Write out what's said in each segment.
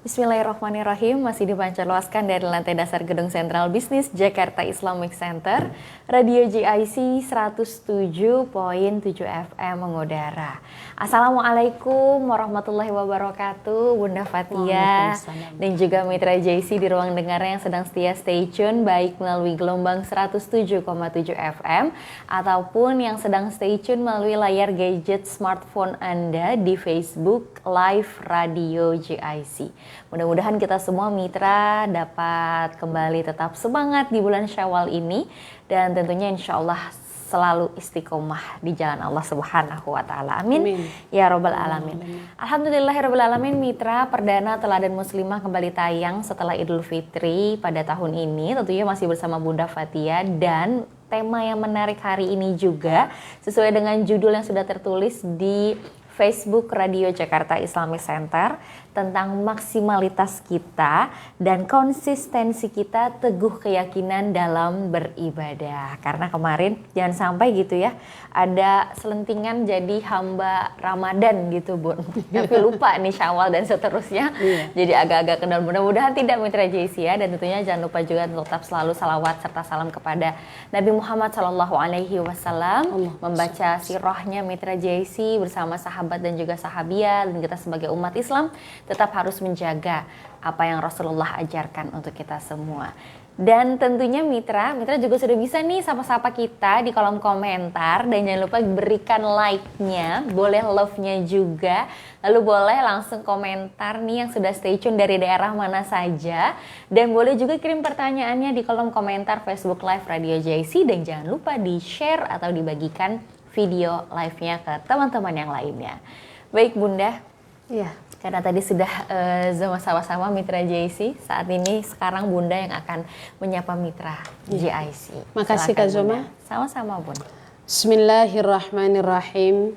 Bismillahirrahmanirrahim. Masih dipancarluaskan dari lantai dasar Gedung Sentral Bisnis Jakarta Islamic Center, Radio GIC 107.7 FM mengudara. Assalamualaikum warahmatullahi wabarakatuh, Bunda Fatia dan juga Mitra JC di ruang dengarnya yang sedang setia stay tune baik melalui gelombang 107.7 FM ataupun yang sedang stay tune melalui layar gadget smartphone Anda di Facebook Live Radio GIC. Mudah-mudahan kita semua mitra dapat kembali tetap semangat di bulan Syawal ini dan tentunya insya Allah selalu istiqomah di jalan Allah Subhanahu wa Ta'ala. Amin. Amin. Ya Rabbal Alamin. Alhamdulillahirabbil alamin, mitra perdana Teladan Muslimah kembali tayang setelah Idul Fitri pada tahun ini. Tentunya masih bersama Bunda Fatia dan tema yang menarik hari ini juga sesuai dengan judul yang sudah tertulis di Facebook Radio Jakarta Islamic Center tentang maksimalitas kita dan konsistensi kita teguh keyakinan dalam beribadah. Karena kemarin jangan sampai gitu ya, ada selentingan jadi hamba Ramadan gitu Bun. Tapi lupa nih Syawal dan seterusnya. Jadi agak-agak kendor. Mudah-mudahan tidak Mitra JC ya. Dan tentunya jangan lupa juga tetap selalu salawat serta salam kepada Nabi Muhammad SAW. Membaca sirahnya Mitra JC bersama sahabat dan juga sahabiat, dan kita sebagai umat Islam tetap harus menjaga apa yang Rasulullah ajarkan untuk kita semua. Dan tentunya mitra juga sudah bisa nih sapa-sapa kita di kolom komentar, dan jangan lupa berikan like-nya, boleh love-nya juga, lalu boleh langsung komentar nih yang sudah stay tune dari daerah mana saja, dan boleh juga kirim pertanyaannya di kolom komentar Facebook Live Radio JC, dan jangan lupa di share atau dibagikan video live-nya ke teman-teman yang lainnya. Baik Bunda, ya karena tadi sudah sama-sama Mitra JIC, saat ini sekarang Bunda yang akan menyapa Mitra JIC. Makasih Kak Zoma. Sama-sama Bun. Bismillahirrahmanirrahim.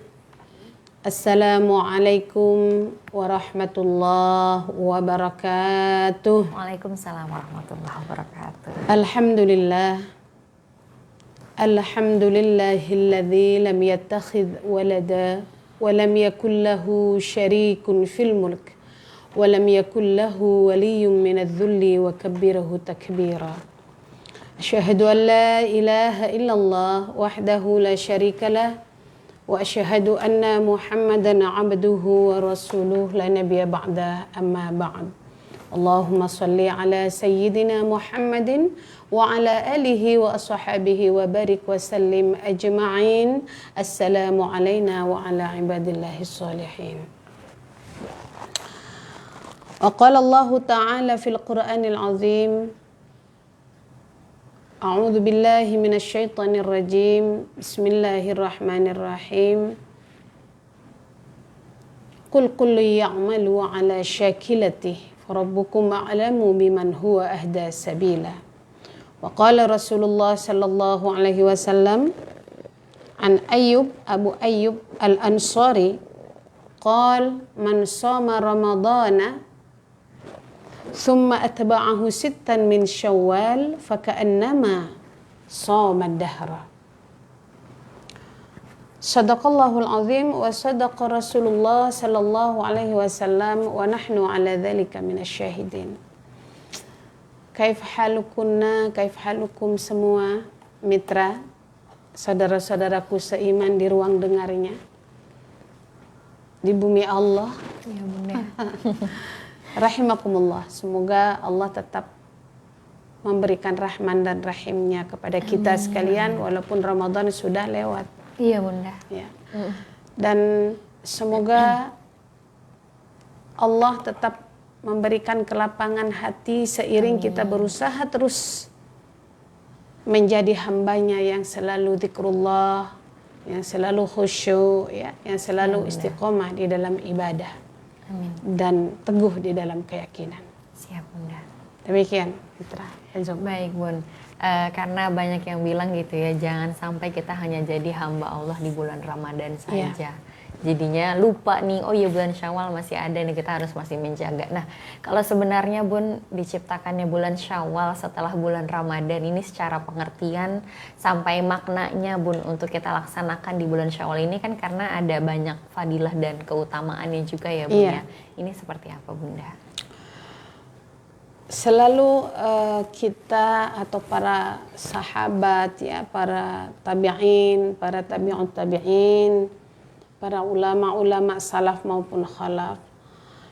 Assalamualaikum warahmatullahi wabarakatuh. Waalaikumsalam warahmatullahi wabarakatuh. Alhamdulillah. Alhamdulillahilladzi lam yattakhidh walada ولم يكن له شريك في الملك ولم يكن له ولي من الذل وكبره تكبيرا أشهد أن لا إله إلا الله وحده لا شريك له وأشهد أن محمدا عبده ورسوله لا نبي بعده أما بعد اللهم صل على سيدنا محمد وعلى آله وأصحابه وبارك وسلم أجمعين السلام علينا وعلى عباد الله الصالحين وقال الله تعالى في القرآن العظيم أعوذ بالله من الشيطان الرجيم بسم الله الرحمن الرحيم قل كل يعمل على شاكلته فربكم أعلم بمن هو أهدى سبيلا وقال رسول الله صلى الله عليه وسلم عن أبو أيوب الأنصاري قال من صام رمضان ثم أتبعه 6 من شوال فكأنما صام الدهر صدق الله العظيم وصدق رسول الله صلى الله عليه وسلم ونحن على ذلك من الشاهدين. Kaif halukunna, kaif halukum semua mitra, saudara-saudaraku seiman di ruang dengarnya, di bumi Allah. Ya Bunda. Rahimakumullah, semoga Allah tetap memberikan rahman dan rahimnya kepada kita sekalian walaupun Ramadan sudah lewat. Iya Bunda. Ya. Dan semoga Allah tetap memberikan kelapangan hati seiring kita berusaha terus menjadi hambanya yang selalu zikrullah, yang selalu khusyuk, ya, yang selalu istiqomah di dalam ibadah. Amin. Dan teguh di dalam keyakinan. Siap Bunda. Demikian Mitra. Baik Bun, karena banyak yang bilang gitu ya, jangan sampai kita hanya jadi hamba Allah di bulan Ramadan saja. Jadinya lupa nih, oh iya bulan Syawal masih ada nih, kita harus masih menjaga. Nah, kalau sebenarnya Bun diciptakannya bulan Syawal setelah bulan Ramadan ini secara pengertian sampai maknanya Bun untuk kita laksanakan di bulan Syawal ini kan karena ada banyak fadilah dan keutamaannya juga ya Bun ya. Ini seperti apa Bunda? selalu kita atau para sahabat ya, para tabi'in, para tabi'ut tabi'in, para ulama-ulama salaf maupun khalaf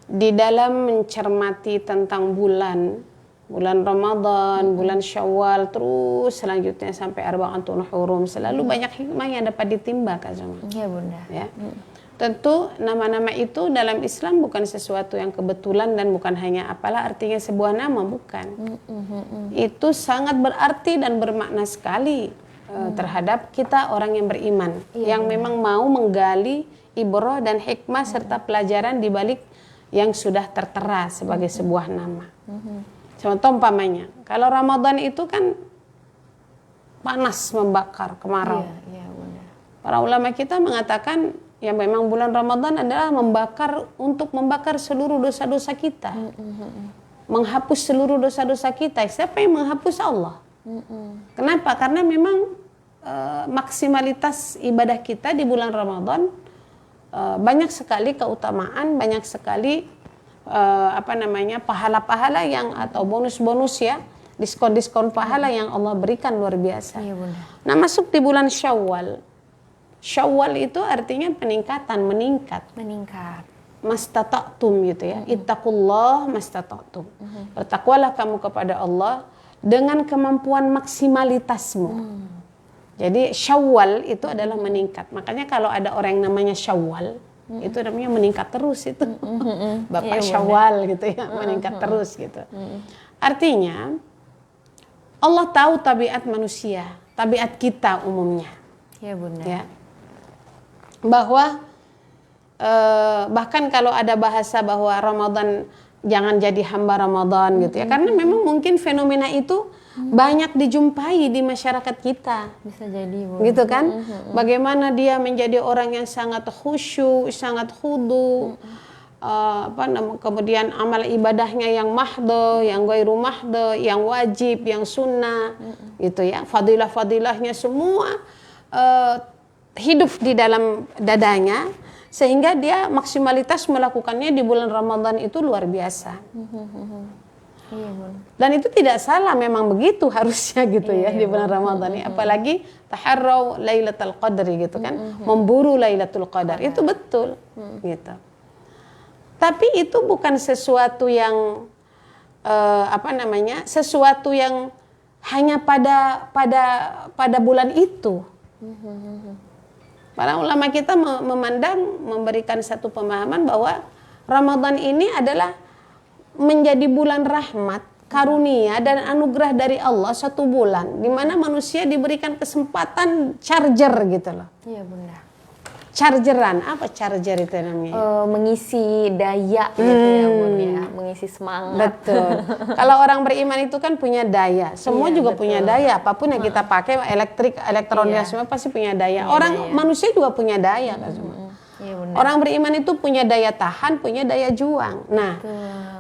di dalam mencermati tentang bulan Ramadan, bulan Syawal, terus selanjutnya sampai Arba'atul Hurum, selalu banyak hikmah yang dapat ditimba Kak Zuma. Iya Bunda. Ya. Tentu nama-nama itu dalam Islam bukan sesuatu yang kebetulan dan bukan hanya apalah artinya sebuah nama, bukan. Itu sangat berarti dan bermakna sekali terhadap kita orang yang beriman, yang memang mau menggali ibrah dan hikmah serta pelajaran di balik yang sudah tertera sebagai sebuah nama. Contoh umpamanya, kalau Ramadan itu kan panas, membakar, kemarau. Iya, Bunda. Para ulama kita mengatakan ya memang bulan Ramadan adalah untuk membakar seluruh dosa-dosa kita. Menghapus seluruh dosa-dosa kita. Siapa yang menghapus? Allah. Kenapa? Karena memang maksimalitas ibadah kita di bulan Ramadan banyak sekali keutamaan, banyak sekali pahala-pahala yang atau bonus-bonus ya, diskon-diskon pahala yang Allah berikan luar biasa. Iya, Bunda. Nah, masuk di bulan Syawal. Syawal itu artinya peningkatan, meningkat. Mastata'tum gitu ya. Ittaqullah mastata'tum. Bertakwalah kamu kepada Allah dengan kemampuan maksimalitasmu. Jadi Syawal itu adalah meningkat. Makanya kalau ada orang yang namanya Syawal, itu namanya meningkat terus itu. Bapak Syawal gitu ya, meningkat terus gitu. Artinya Allah tahu tabiat manusia, tabiat kita umumnya. Iya, Bunda. Ya. Bahwa bahkan kalau ada bahasa bahwa Ramadan jangan jadi hamba Ramadan gitu ya, karena memang mungkin fenomena itu banyak dijumpai di masyarakat kita. Bisa jadi, Bunda. Gitu kan? Bagaimana dia menjadi orang yang sangat khusyuk, sangat khudu, kemudian amal ibadahnya yang mahdo, yang ghairu mahdo, yang wajib, yang sunnah, gitu ya. Fadilah-fadilahnya semua hidup di dalam dadanya, sehingga dia maksimalitas melakukannya di bulan Ramadan itu luar biasa. Iya, Bunda. Dan itu tidak salah, memang begitu harusnya gitu ya di bulan Ramadan ini. Apalagi taharraw lailatul qadri gitu kan, memburu lailatul qadar, itu betul gitu. Tapi itu bukan sesuatu yang sesuatu yang hanya pada bulan itu. Para ulama kita memberikan satu pemahaman bahwa Ramadan ini adalah menjadi bulan rahmat, karunia dan anugerah dari Allah, satu bulan di mana manusia diberikan kesempatan charger gitu loh. Iya, Bunda. Chargeran, apa charger itu namanya? Mengisi daya gitu ya, Bunda ya, mengisi semangat. Betul. Kalau orang beriman itu kan punya daya, semua juga punya daya, apapun yang kita pakai, elektronik semua pasti punya daya. Manusia juga punya daya kan semua. Iya, Bunda. Orang beriman itu punya daya tahan, punya daya juang. Nah,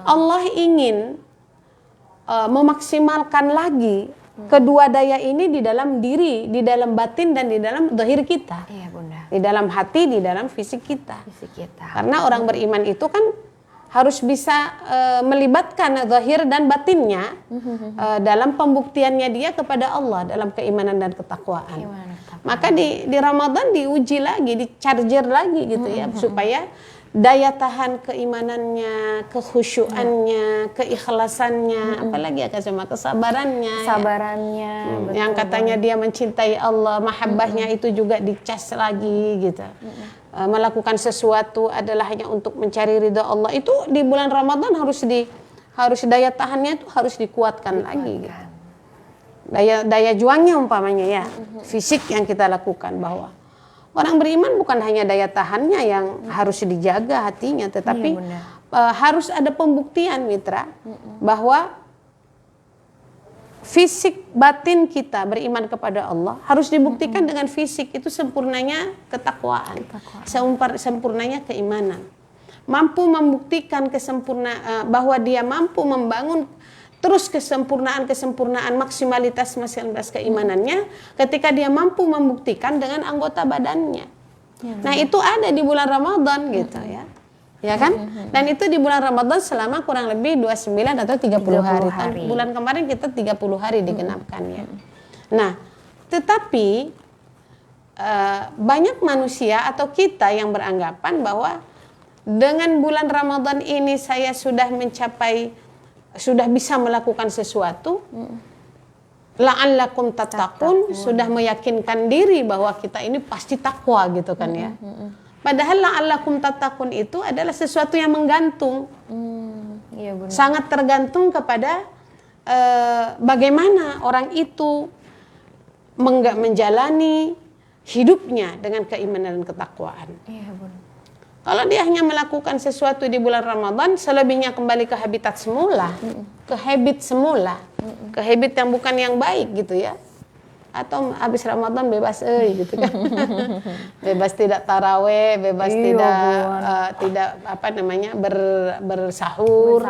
Allah ingin memaksimalkan lagi kedua daya ini di dalam diri, di dalam batin dan di dalam zahir kita. Iya, Bunda. Di dalam hati, di dalam fisik kita. Karena orang beriman itu kan harus bisa melibatkan zahir dan batinnya dalam pembuktiannya dia kepada Allah dalam keimanan dan ketakwaan. Maka di Ramadan diuji lagi, di-charger lagi gitu ya, supaya daya tahan keimanannya, kekhusyuannya, keikhlasannya, apalagi sama kesabarannya. Betul, yang katanya dia mencintai Allah, mahabbahnya itu juga dicas lagi gitu. Melakukan sesuatu adalah hanya untuk mencari ridha Allah, itu di bulan Ramadan harus daya tahannya itu harus dikuatkan lagi gitu. Daya juangnya umpamanya ya, fisik yang kita lakukan, bahwa orang beriman bukan hanya daya tahannya yang harus dijaga hatinya, tetapi harus ada pembuktian mitra bahwa fisik batin kita beriman kepada Allah harus dibuktikan dengan fisik, itu sempurnanya ketakwaan. Sempurnanya keimanan. Mampu membuktikan bahwa dia mampu membangun terus kesempurnaan maksimalitas keimanannya ketika dia mampu membuktikan dengan anggota badannya. Nah, itu ada di bulan Ramadan gitu ya. ya kan? Dan itu di bulan Ramadan selama kurang lebih 29 atau 30 hari. Bulan kemarin kita 30 hari digenapkan ya. Nah, tetapi banyak manusia atau kita yang beranggapan bahwa dengan bulan Ramadan ini saya sudah bisa melakukan sesuatu. La'allakum tattaqun, sudah meyakinkan diri bahwa kita ini pasti takwa gitu kan ya. Padahal la'allakum tattaqun itu adalah sesuatu yang menggantung. Iya, benar. Sangat tergantung kepada bagaimana orang itu menjalani hidupnya dengan keimanan dan ketakwaan. Iya, benar. Kalau dia hanya melakukan sesuatu di bulan Ramadan, selebihnya kembali ke habitat semula, ke habit semula, ke habit yang bukan yang baik gitu ya. Atau habis Ramadan bebas gitu kan. Bebas tidak taraweh, bebas tidak bersahur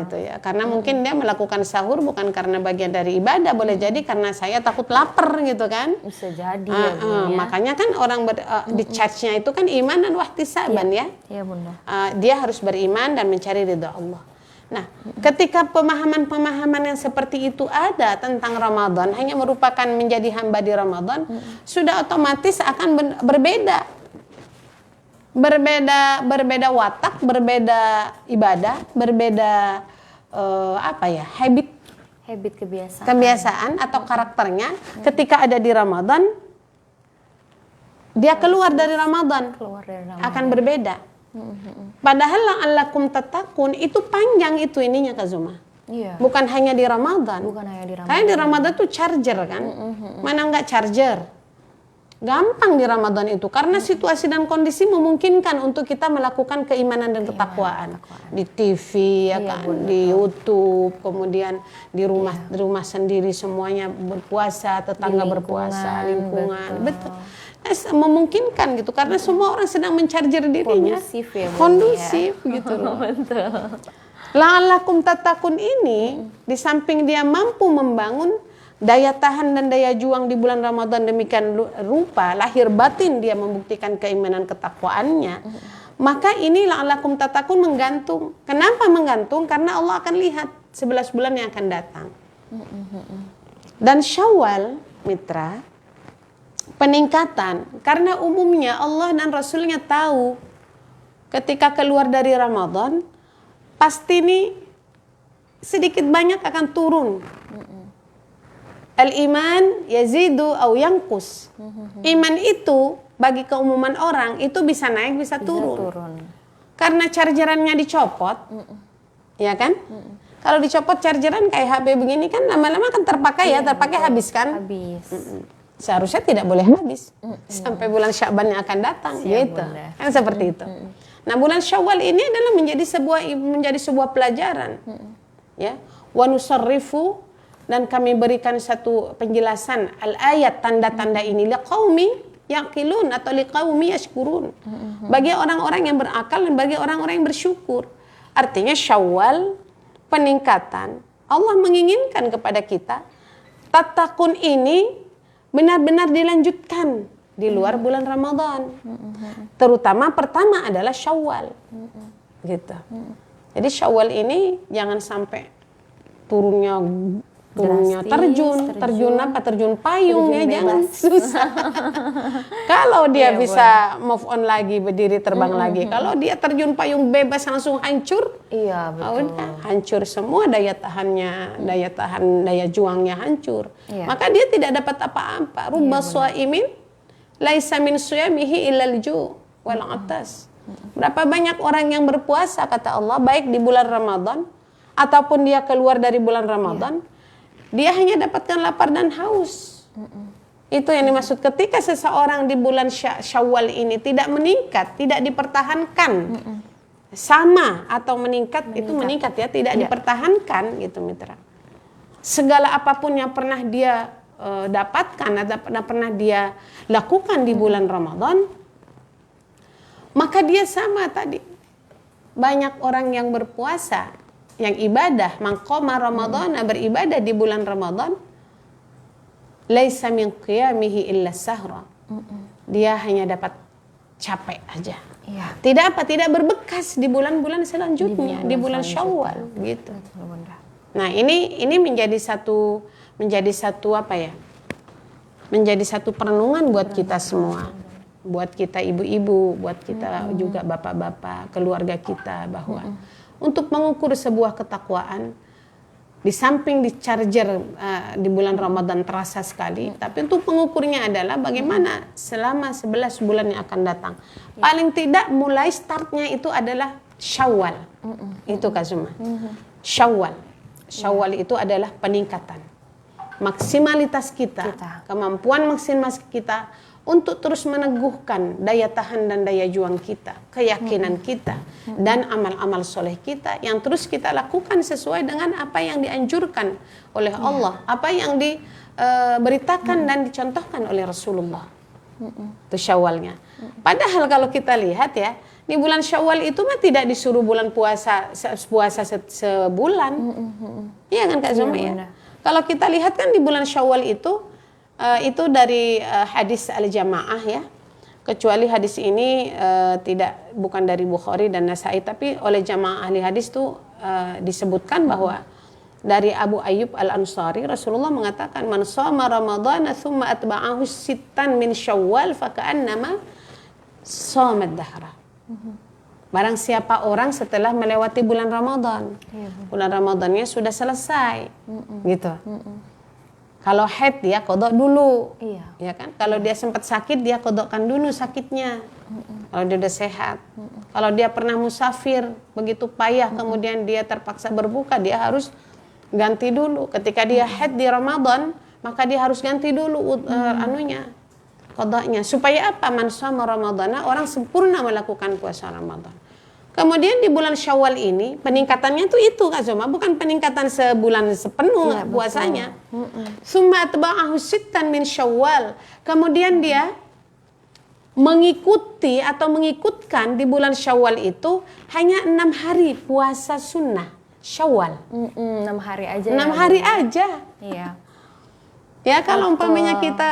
gitu ya. Karena mungkin dia melakukan sahur bukan karena bagian dari ibadah, boleh jadi karena saya takut lapar gitu kan. Bisa jadi ya. Makanya kan orang di charge-nya itu kan iman dan wahtisaban ya. Iya, Bunda. Dia harus beriman dan mencari ridha Allah. Nah, ketika pemahaman-pemahaman yang seperti itu ada tentang Ramadan, hanya merupakan menjadi hamba di Ramadan, sudah otomatis akan berbeda. Berbeda watak, berbeda ibadah, berbeda habit kebiasaan atau karakternya ketika ada di Ramadan, dia keluar dari Ramadan. Akan berbeda. Padahal la'allakum tattaqun itu panjang itu ininya Kak Zuma. Iya. Bukan hanya di Ramadan. Karena di Ramadan tuh charger kan. Mana enggak charger? Gampang di Ramadan itu karena situasi dan kondisi memungkinkan untuk kita melakukan keimanan dan ketakwaan. Di TV ya kan, di YouTube, kemudian di rumah sendiri semuanya berpuasa, tetangga berpuasa, lingkungan. Betul. Memungkinkan gitu karena semua orang sedang mencharger dirinya kondusif gitu loh. La'allakum tattaqun ini di samping dia mampu membangun daya tahan dan daya juang di bulan Ramadan demikian rupa lahir batin dia membuktikan keimanan ketakwaannya, maka ini la'allakum tattaqun menggantung. Kenapa menggantung? Karena Allah akan lihat 11 bulan yang akan datang. Dan Syawal mitra peningkatan karena umumnya Allah dan Rasulnya tahu ketika keluar dari Ramadan pasti ini sedikit banyak akan turun. Al-iman yazidu au yanqus. Iman itu bagi keumuman orang itu bisa naik bisa turun. Karena chargerannya dicopot. Ya kan? Kalau dicopot chargeran kayak HP begini kan lama-lama kan terpakai habis kan? Habis. Seharusnya tidak boleh habis sampai bulan Sya'ban yang akan datang gitu. Kan seperti itu. Nah, bulan Syawal ini adalah menjadi sebuah pelajaran. Ya. Wa nusarrifu dan kami berikan satu penjelasan al-ayat tanda-tanda ini liqaumi yaqilun atau liqaumi yashkurun. Bagi orang-orang yang berakal dan bagi orang-orang yang bersyukur. Artinya Syawal peningkatan. Allah menginginkan kepada kita tattaqun ini benar-benar dilanjutkan di luar bulan Ramadan. Terutama pertama adalah Syawal. Gitu. Jadi Syawal ini jangan sampai turunnya terjun payung ya, jangan susah. Kalau dia bisa move on lagi, berdiri terbang lagi. Kalau dia terjun payung bebas langsung hancur. Iya, betul. Udah hancur semua daya tahannya, daya juangnya hancur. Maka dia tidak dapat apa-apa. Rubba shaimin laisa min siyamihi illal ju' wal 'atas. Berapa banyak orang yang berpuasa kata Allah baik di bulan Ramadan ataupun dia keluar dari bulan Ramadan, dia hanya dapatkan lapar dan haus. Itu yang dimaksud ketika seseorang di bulan Syawal ini tidak meningkat, tidak dipertahankan, sama atau meningkat itu meningkat ya, tidak dipertahankan gitu mitra. Segala apapun yang pernah dia dapatkan atau pernah dia lakukan di bulan Ramadan, maka dia sama tadi. Banyak orang yang berpuasa, yang ibadah, maqama Ramadan, beribadah di bulan Ramadan, laisa min qiyamihi illa sahra. Dia hanya dapat capek aja. Iya. Tidak berbekas di bulan-bulan selanjutnya, di bulan Syawal gitu. Betul, Bunda. Nah, ini menjadi satu apa ya? Menjadi satu perenungan buat kita semua. Buat kita ibu-ibu, buat kita juga bapak-bapak, keluarga kita, bahwa untuk mengukur sebuah ketakwaan, di samping di charger di bulan Ramadan terasa sekali, tapi untuk mengukurnya adalah bagaimana selama 11 bulan yang akan datang. Paling tidak mulai startnya itu adalah Syawal. Itu Kak Zuma. Syawal itu adalah peningkatan. Maksimalitas kita, kemampuan maksimal kita untuk terus meneguhkan daya tahan dan daya juang kita, keyakinan kita, dan amal-amal soleh kita yang terus kita lakukan sesuai dengan apa yang dianjurkan oleh Allah, apa yang diberitakan dan dicontohkan oleh Rasulullah. Itu Syawalnya. Padahal kalau kita lihat ya, di bulan Syawal itu mah tidak disuruh bulan puasa sebulan. Iya kan Kak Zuma ya? Kalau kita lihat kan di bulan Syawal itu dari hadis al-jamaah ya, kecuali hadis ini bukan dari Bukhari dan Nasai, tapi oleh jamaah ahli hadis itu disebutkan bahwa dari Abu Ayyub al-Ansari, Rasulullah mengatakan, man shoma ramadhana thumma atba'ahu sittan min Syawal faka'annama shomad dahra. Barang siapa orang setelah melewati bulan Ramadan, bulan Ramadannya sudah selesai, gitu. Kalau haid dia kodok dulu, ya kan? Kalau dia sempat sakit dia kodokkan dulu sakitnya. Kalau dia udah sehat. Kalau dia pernah musafir begitu payah, kemudian dia terpaksa berbuka, dia harus ganti dulu. Ketika dia haid di Ramadan, maka dia harus ganti dulu kodoknya. Supaya apa? Man shoma Ramadana, orang sempurna melakukan puasa Ramadan. Kemudian di bulan Syawal ini peningkatannya itu Kak Zuma, bukan peningkatan sebulan sepenuh puasanya. Summa atba'ahu sittan min Syawal. Kemudian dia mengikuti atau mengikutkan di bulan Syawal itu hanya 6 hari puasa sunnah Syawal. 6 hari aja. 6 hari aja. Iya. Ya kalau umpamanya kita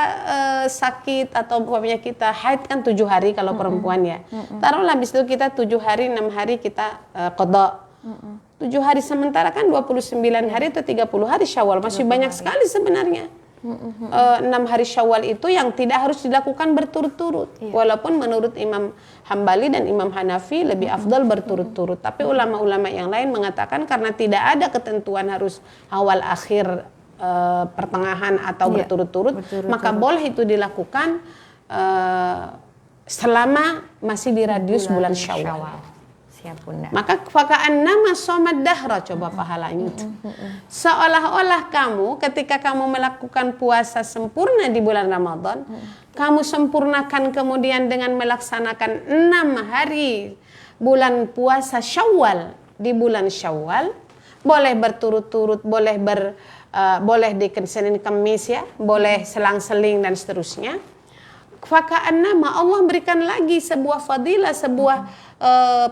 sakit atau umpamanya kita haid kan 7 hari kalau perempuan ya. Taruhlah habis itu kita 7 hari, 6 hari kita qada. 7 hari sementara kan 29 hari atau 30 hari Syawal. Masih banyak sekali sebenarnya. 6 hari Syawal itu yang tidak harus dilakukan berturut-turut. Walaupun menurut Imam Hambali dan Imam Hanafi lebih afdal berturut-turut. Tapi ulama-ulama yang lain mengatakan karena tidak ada ketentuan harus awal akhir pertengahan atau berturut-turut, maka boleh itu dilakukan selama masih di radius bulan Syawal. Siap Bunda. Maka faka'annama shomad dahra, coba pahalanya itu. Seolah-olah kamu ketika kamu melakukan puasa sempurna di bulan Ramadan, kamu sempurnakan kemudian dengan melaksanakan 6 hari bulan puasa Syawal di bulan Syawal, boleh berturut-turut, boleh di Senin Kamis ya, boleh selang-seling dan seterusnya. Faka'annama, Allah berikan lagi sebuah fadilah, sebuah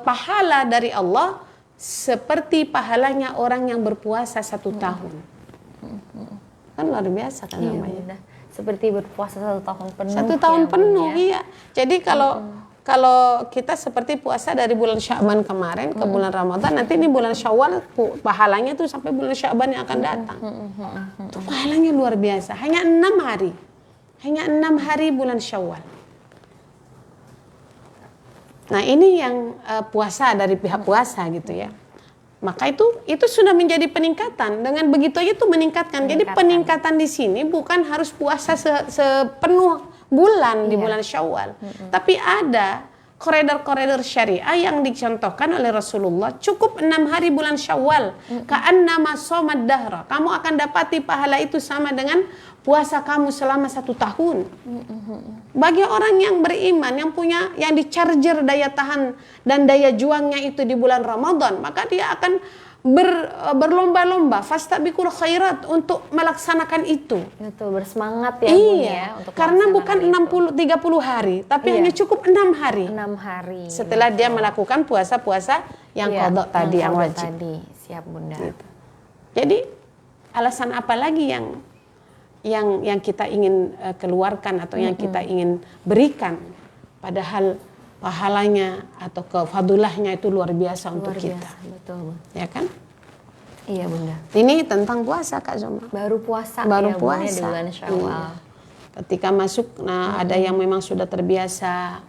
pahala dari Allah seperti pahalanya orang yang berpuasa 1 tahun. Kan luar biasa kan namanya. Seperti berpuasa 1 tahun penuh. 1 tahun penuh, iya. Jadi kalau kita seperti puasa dari bulan Sya'ban kemarin ke bulan Ramadan, nanti ini bulan Syawal pahalanya tuh sampai bulan Sya'ban yang akan datang. Itu pahalanya luar biasa. Hanya 6 hari. Hanya 6 hari bulan Syawal. Nah, ini yang puasa dari pihak puasa gitu ya. Maka itu sudah menjadi peningkatan. Dengan begitu aja itu meningkatkan. Jadi peningkatan di sini bukan harus puasa sepenuh bulan di bulan Syawal. Tapi ada koridor-koridor syariah yang dicontohkan oleh Rasulullah. Cukup 6 hari bulan Syawal. Ka'annama shomad dahra. Kamu akan dapati pahala itu sama dengan puasa kamu selama 1 tahun. Bagi orang yang beriman, yang di-charger daya tahan dan daya juangnya itu di bulan Ramadan, maka dia akan berlomba-lomba fastabiqul khairat untuk melaksanakan itu. Itu bersemangat ya Bun ya untuk karena bukan 30 hari, tapi hanya cukup 6 hari. 6 hari. Setelah dia melakukan puasa-puasa yang qada tadi, yang wajib. Siap Bunda. Gitu. Jadi alasan apa lagi yang kita ingin keluarkan atau yang kita ingin berikan, padahal pahalanya atau fadilahnya itu luar biasa untuk kita. Betul. Ya kan? Iya Bunda. Ini tentang puasa Kak Zoma. Baru puasa Baru ya puasa. Bunda di bulan Syawal. Iya. Ketika masuk, ada yang memang sudah terbiasa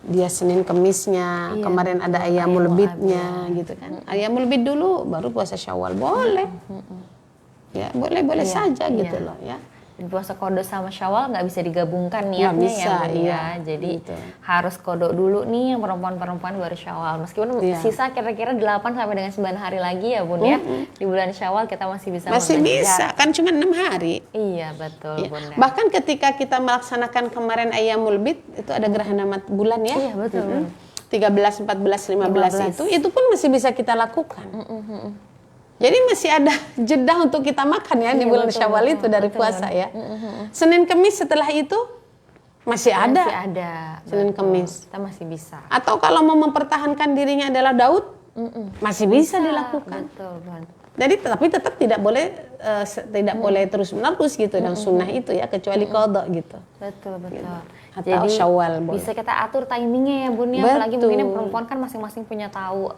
dia Senin Kemisnya, kemarin ada Ayyamul Bidnya gitu kan. Ayyamul Bid dulu baru puasa Syawal boleh. Ya, boleh saja gitu loh ya. Dan puasa kodok sama Syawal nggak bisa digabungkan niatnya bisa, ya Bun iya. ya. Jadi Gitu. harus kodok dulu nih yang perempuan-perempuan baru Syawal. Meskipun sisa kira-kira 8 sampai dengan 9 hari lagi ya Bun ya. Di bulan Syawal kita masih bisa Masih bisa, kan cuma 6 hari. Iya betul Ya. Bunda. Bahkan ketika kita melaksanakan kemarin Ayyamul Bid itu ada gerhana bulan ya. Iya betul. 13, 14, 15 itu pun masih bisa kita lakukan. Jadi masih ada jeda untuk kita makan ya di bulan Syawal itu dari puasa ya. Senin Kemis setelah itu masih ada. Masih ada. Senin Kemis. Kita masih bisa. Atau kalau mau mempertahankan dirinya adalah Daud, masih bisa dilakukan. Betul Bun. Jadi tapi tetap tidak boleh terus menerus gitu dan sunnah itu ya, kecuali qada gitu. Betul. Atau Jadi Syawal boleh. bisa kita atur timingnya ya Bun ya. Apalagi mungkin yang perempuan kan masing-masing punya tahu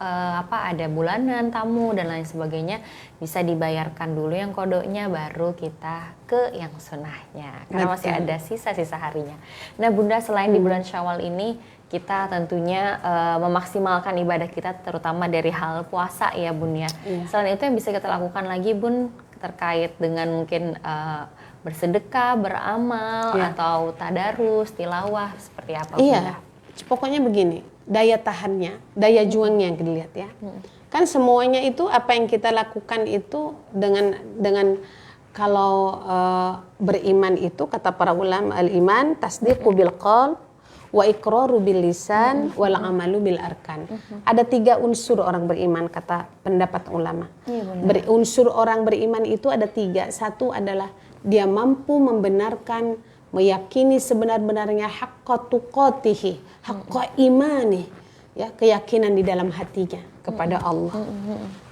ada bulanan, tamu dan lain sebagainya. Bisa dibayarkan dulu yang kodoknya baru kita ke yang sunnahnya. Karena masih ada sisa-sisa harinya. Nah Bunda, selain di bulan Syawal ini kita tentunya memaksimalkan ibadah kita terutama dari hal puasa ya Bun ya. Selain itu yang bisa kita lakukan lagi Bun terkait dengan mungkin bersedekah, beramal, atau tadarus, tilawah, seperti apa Bunda? Iya, pokoknya begini, daya tahannya, daya juangnya yang dilihat ya. Kan semuanya itu apa yang kita lakukan itu dengan kalau beriman itu kata para ulama, al-iman tasdiqu bil qalb wa iqraru bil lisan wal amalu bil arkan. Ada 3 unsur orang beriman kata pendapat ulama. Unsur orang beriman itu ada 3. Satu adalah dia mampu membenarkan, meyakini sebenar-benarnya haqqa tuqatihi, haqqa imani, ya, keyakinan di dalam hatinya kepada Allah.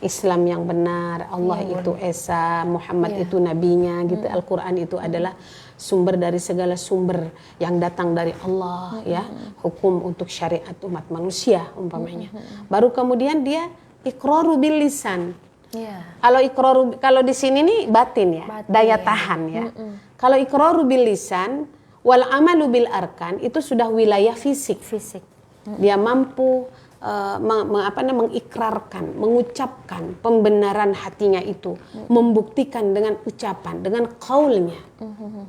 Islam yang benar, Allah itu Esa, Muhammad itu nabinya gitu. Al-Qur'an itu adalah sumber dari segala sumber yang datang dari Allah ya, hukum untuk syariat umat manusia umpamanya. Baru kemudian dia iqraru bil lisan. Kalau di sini nih batin ya, daya tahan ya. Kalau iqraru bil lisan wal amalu bil arkan itu sudah wilayah fisik. Dia mampu mengikrarkan, mengucapkan pembenaran hatinya itu, membuktikan dengan ucapan, dengan qaulnya.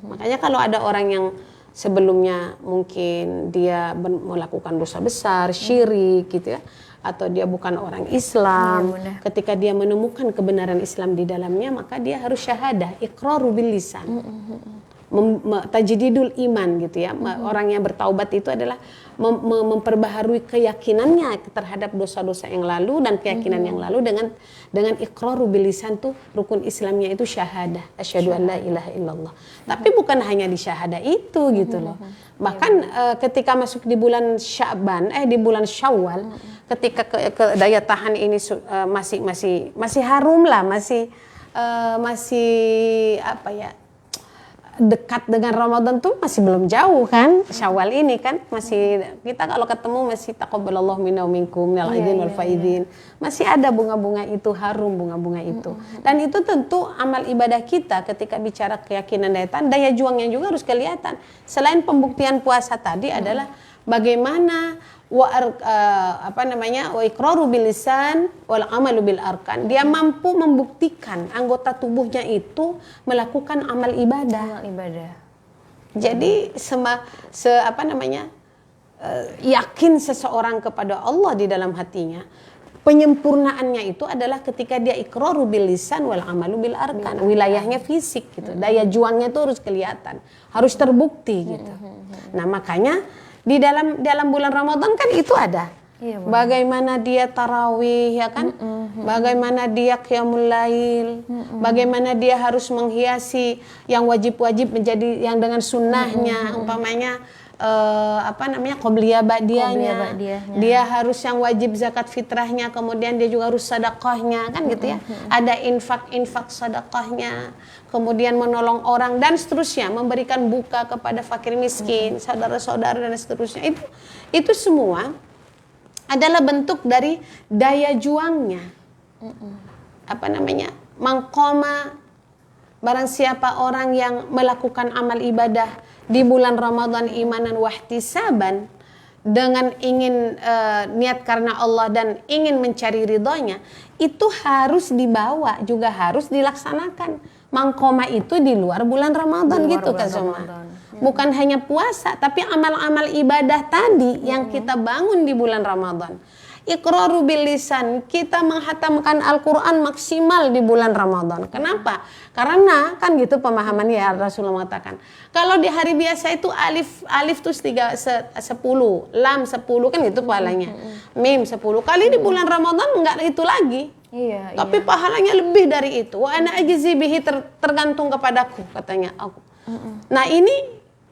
Makanya kalau ada orang yang sebelumnya mungkin dia melakukan dosa besar, syirik gitu ya, atau dia bukan orang Islam, ketika dia menemukan kebenaran Islam di dalamnya, maka dia harus syahadah, iqraru bil lisan. Tajdidul iman gitu ya. Orang yang bertaubat itu adalah memperbaharui keyakinannya terhadap dosa-dosa yang lalu dan keyakinan yang lalu dengan iqraru bil lisan tuh rukun Islamnya itu syahadah, asyhadu an la ilaha illallah. Tapi bukan hanya di syahadah itu gitu loh. Bahkan ketika masuk di bulan Sya'ban, di bulan Syawal, ketika daya tahan ini masih harum lah, masih apa ya, dekat dengan Ramadan tuh masih belum jauh kan. Syawal ini kan masih, kita kalau ketemu masih taqabbalallahu minna wa minkum minal aidin wal faidin. Masih ada bunga-bunga itu, harum bunga-bunga itu. Dan itu tentu amal ibadah kita ketika bicara keyakinan daya juangnya juga harus kelihatan. Selain pembuktian puasa tadi adalah bagaimana wa iqraru bil lisan wal amalu bil arkan. Dia mampu membuktikan anggota tubuhnya itu melakukan amal ibadah. Jadi yakin seseorang kepada Allah di dalam hatinya. Penyempurnaannya itu adalah ketika dia iqraru bil lisan wal amalu bil arkan. Wilayahnya fisik gitu. Daya juangnya itu harus kelihatan, harus terbukti gitu. Nah, makanya di dalam bulan Ramadan kan itu ada. Bagaimana dia tarawih ya kan? Bagaimana dia qiyamul lail? Bagaimana dia harus menghiasi yang wajib-wajib menjadi yang dengan sunnahnya, umpamanya qobliyah ba'diyahnya. Dia harus yang wajib zakat fitrahnya, kemudian dia juga harus sedekahnya kan gitu ya. Ada infak sedekahnya, kemudian menolong orang dan seterusnya, memberikan buka kepada fakir miskin, saudara-saudara dan seterusnya. Itu semua adalah bentuk dari daya juangnya. Mangkoma, barang siapa orang yang melakukan amal ibadah di bulan Ramadan imanan wahtisaban, dengan ingin niat karena Allah dan ingin mencari ridhonya, itu harus dibawa, juga harus dilaksanakan. Mangkoma itu di luar bulan Ramadan gitu Kak Zoma. Bukan hanya puasa, tapi amal-amal ibadah tadi yang kita bangun di bulan Ramadan. Iqraru bil lisan, kita menghatamkan Al-Quran maksimal di bulan Ramadan. Kenapa? Karena kan gitu pemahamannya ya, Rasulullah mengatakan. Kalau di hari biasa itu alif tuh 10, lam 10 kan gitu pahalanya. Mim 10. Kali di bulan Ramadan enggak itu lagi. Iya, tapi pahalanya lebih dari itu. Wa ana ajzi bihi, tergantung kepadaku katanya aku. Nah, ini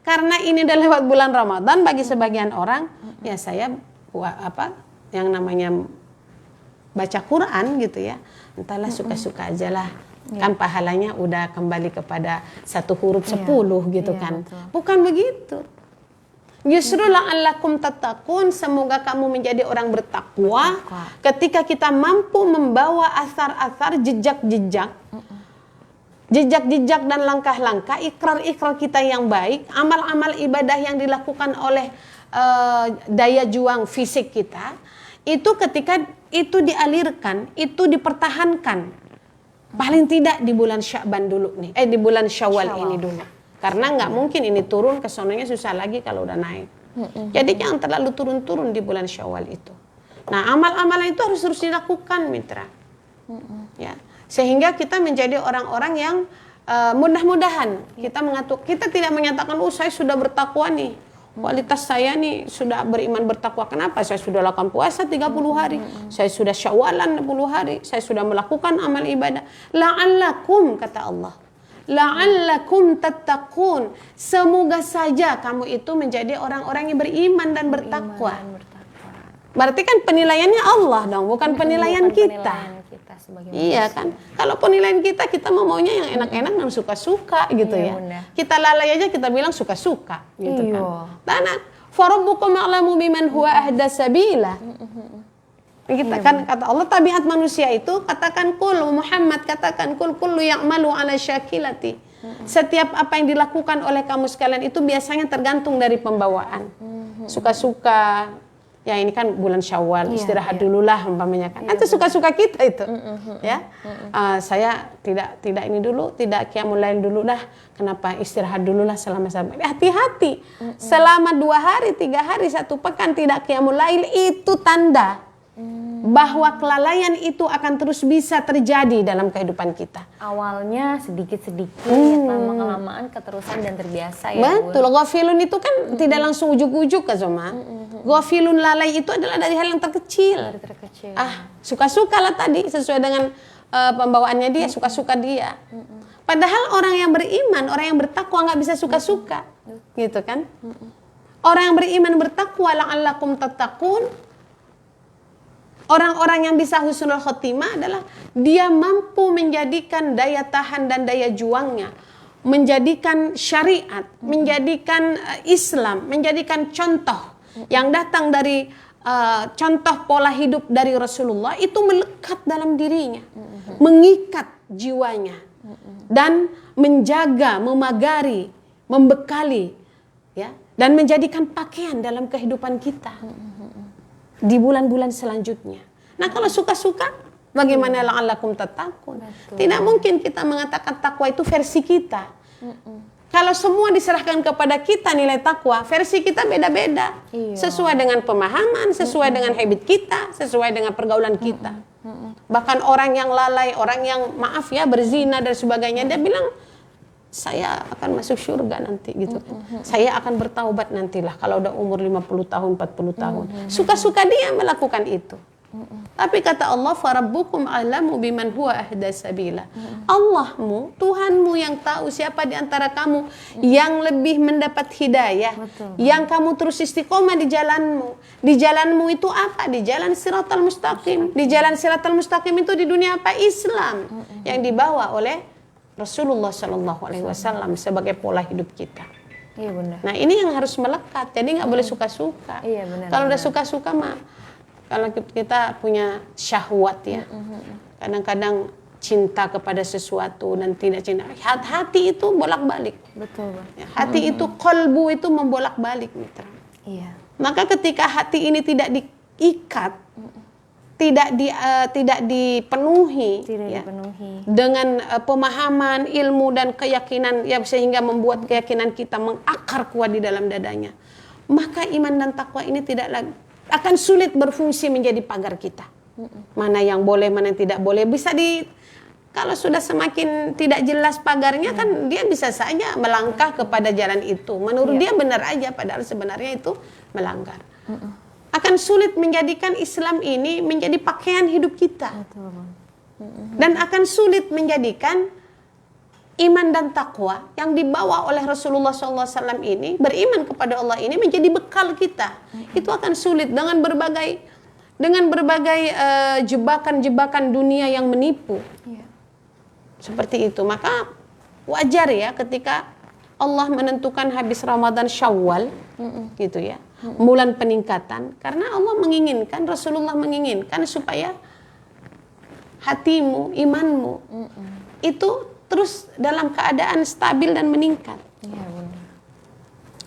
karena ini udah lewat bulan Ramadan bagi sebagian orang, ya saya yang namanya baca Quran gitu ya, entahlah suka-suka aja lah. Kan pahalanya udah kembali kepada 1 huruf 10 gitu kan. Betul. Bukan begitu. Justru la'allakum tattaqun, semoga kamu menjadi orang bertakwa ketika kita mampu membawa asar-asar, jejak-jejak dan langkah-langkah, ikrar-ikrar kita yang baik, amal-amal ibadah yang dilakukan oleh daya juang fisik kita, itu ketika itu dialirkan, itu dipertahankan. Paling tidak di bulan Sya'ban dulu nih, di bulan Syawal ini dulu. Karena nggak mungkin ini turun, kesonanya susah lagi kalau udah naik. Jadi jangan terlalu turun-turun di bulan Syawal itu. Nah, amal-amal itu harus terus dilakukan, mitra. Ya, sehingga kita menjadi orang-orang yang mudah-mudahan kita tidak menyatakan, saya sudah bertakwa nih. Kualitas saya nih sudah beriman bertakwa. Kenapa? Saya sudah lakukan puasa 30 hari. Saya sudah syawalan 60 hari. Saya sudah melakukan amal ibadah. La'allakum, kata Allah. La'allakum tattaqun. Semoga saja kamu itu menjadi orang-orang yang beriman dan bertakwa. Berarti kan penilaiannya Allah dong, bukan penilaian kita. Iya kan, kalau penilaian kita maunya yang enak-enak dan suka-suka gitu ya. Bunda. Kita lalai aja kita bilang suka-suka gitu kan. Tanah farabbukum a'lamu biman huwa ahda sabila. Kita kan kata Allah, tabiat manusia itu, katakan kul Muhammad, katakan kullu ya'malu ala syakilati. Setiap apa yang dilakukan oleh kamu sekalian itu biasanya tergantung dari pembawaan. Suka-suka. Ya ini kan bulan Syawal, istirahat dululah umpamanya kan. Itu suka-suka kita itu. Ya. Saya tidak ini dulu, tidak qiyamul lail dulu dah. Kenapa? Istirahat dululah selama hati-hati. Selama 2 hari, 3 hari, 1 pekan tidak qiyamul lail, itu tanda bahwa kelalaian itu akan terus bisa terjadi dalam kehidupan kita. Awalnya sedikit-sedikit, lama-kelamaan keterusan dan terbiasa ya. Betul, ghafilun itu kan tidak langsung ujuk-ujuk Kak Zoma. Ghafilun, lalai itu adalah dari hal yang terkecil. Dari terkecil. Suka-suka lah tadi, sesuai dengan pembawaannya dia, suka-suka dia. Padahal orang yang beriman, orang yang bertakwa nggak bisa suka-suka. Gitu kan? Orang yang beriman bertakwa, la'allakum tattaqun. Orang-orang yang bisa husnul khotimah adalah dia mampu menjadikan daya tahan dan daya juangnya, menjadikan syariat, menjadikan Islam, menjadikan contoh yang datang dari contoh pola hidup dari Rasulullah itu melekat dalam dirinya, mengikat jiwanya dan menjaga, memagari, membekali, ya, dan menjadikan pakaian dalam kehidupan kita di bulan-bulan selanjutnya. Nah, kalau suka-suka, bagaimana la'allakum tattaqun? Tidak mungkin kita mengatakan takwa itu versi kita. Kalau semua diserahkan kepada kita nilai takwa, versi kita beda-beda. Sesuai dengan pemahaman, sesuai dengan habit kita, sesuai dengan pergaulan kita. Bahkan orang yang lalai, orang yang maaf ya berzina dan sebagainya, dia bilang, saya akan masuk surga nanti gitu kan. Saya akan bertaubat nantilah kalau udah umur 50 tahun, 40 tahun. Suka-suka dia melakukan itu. Tapi kata Allah, farabbukum a'lamu biman huwa ahda sabila. Allahmu, Tuhanmu yang tahu siapa di antara kamu yang lebih mendapat hidayah. Yang kamu terus istiqomah di jalanmu. Di jalanmu itu apa? Di jalan siratal mustaqim. Di jalan siratal mustaqim itu di dunia apa? Islam. Yang dibawa oleh Rasulullah Shallallahu Alaihi Wasallam sebagai pola hidup kita. Iya benar. Nah ini yang harus melekat. Jadi nggak boleh suka-suka. Iya benar. Kalau udah suka-suka mah Kalau kita punya syahwat ya, kadang-kadang cinta kepada sesuatu dan tidak cinta. Hati itu bolak-balik. Betul, Bang. Ya, hati itu, kolbu itu membolak-balik, mitra. Iya. Maka ketika hati ini tidak diikat, tidak dipenuhi, Tidak ya, dipenuhi. dengan pemahaman, ilmu dan keyakinan yang sehingga membuat keyakinan kita mengakar kuat di dalam dadanya, maka iman dan takwa ini tidak lagi akan sulit berfungsi menjadi pagar kita. Mana yang boleh, mana yang tidak boleh, kalau sudah semakin tidak jelas pagarnya kan dia bisa saja melangkah kepada jalan itu. Menurut dia benar aja, padahal sebenarnya itu melanggar. Akan sulit menjadikan Islam ini menjadi pakaian hidup kita. Betul, Bang. Dan akan sulit menjadikan iman dan takwa yang dibawa oleh Rasulullah SAW ini, beriman kepada Allah ini menjadi bekal kita. Itu akan sulit dengan berbagai jebakan-jebakan dunia yang menipu. Iya. Seperti itu. Maka wajar ya ketika Allah menentukan habis Ramadan Syawal, gitu ya, bulan peningkatan, karena Allah menginginkan, Rasulullah menginginkan supaya hatimu, imanmu itu terus dalam keadaan stabil dan meningkat. Iya, Bunda.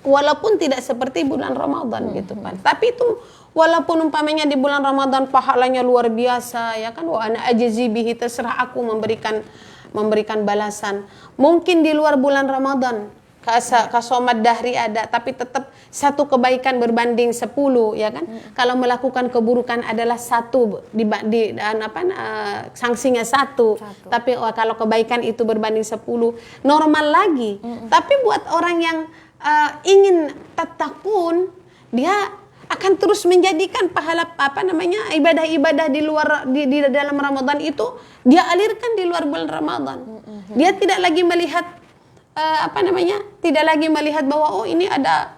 Walaupun tidak seperti bulan Ramadan gitu kan. Tapi itu walaupun umpamanya di bulan Ramadan pahalanya luar biasa ya kan, wa ana ajzi bihi, terserah aku memberikan balasan. Mungkin di luar bulan Ramadan kasomat dahri ada, tapi tetap satu kebaikan berbanding 10 ya kan. Kalau melakukan keburukan adalah sanksinya satu. Tapi kalau kebaikan itu berbanding 10 normal lagi. Tapi buat orang yang ingin tatakun, dia akan terus menjadikan pahala ibadah-ibadah di luar di dalam Ramadan itu dia alirkan di luar bulan Ramadan. Dia tidak lagi melihat tidak lagi melihat bahwa ini ada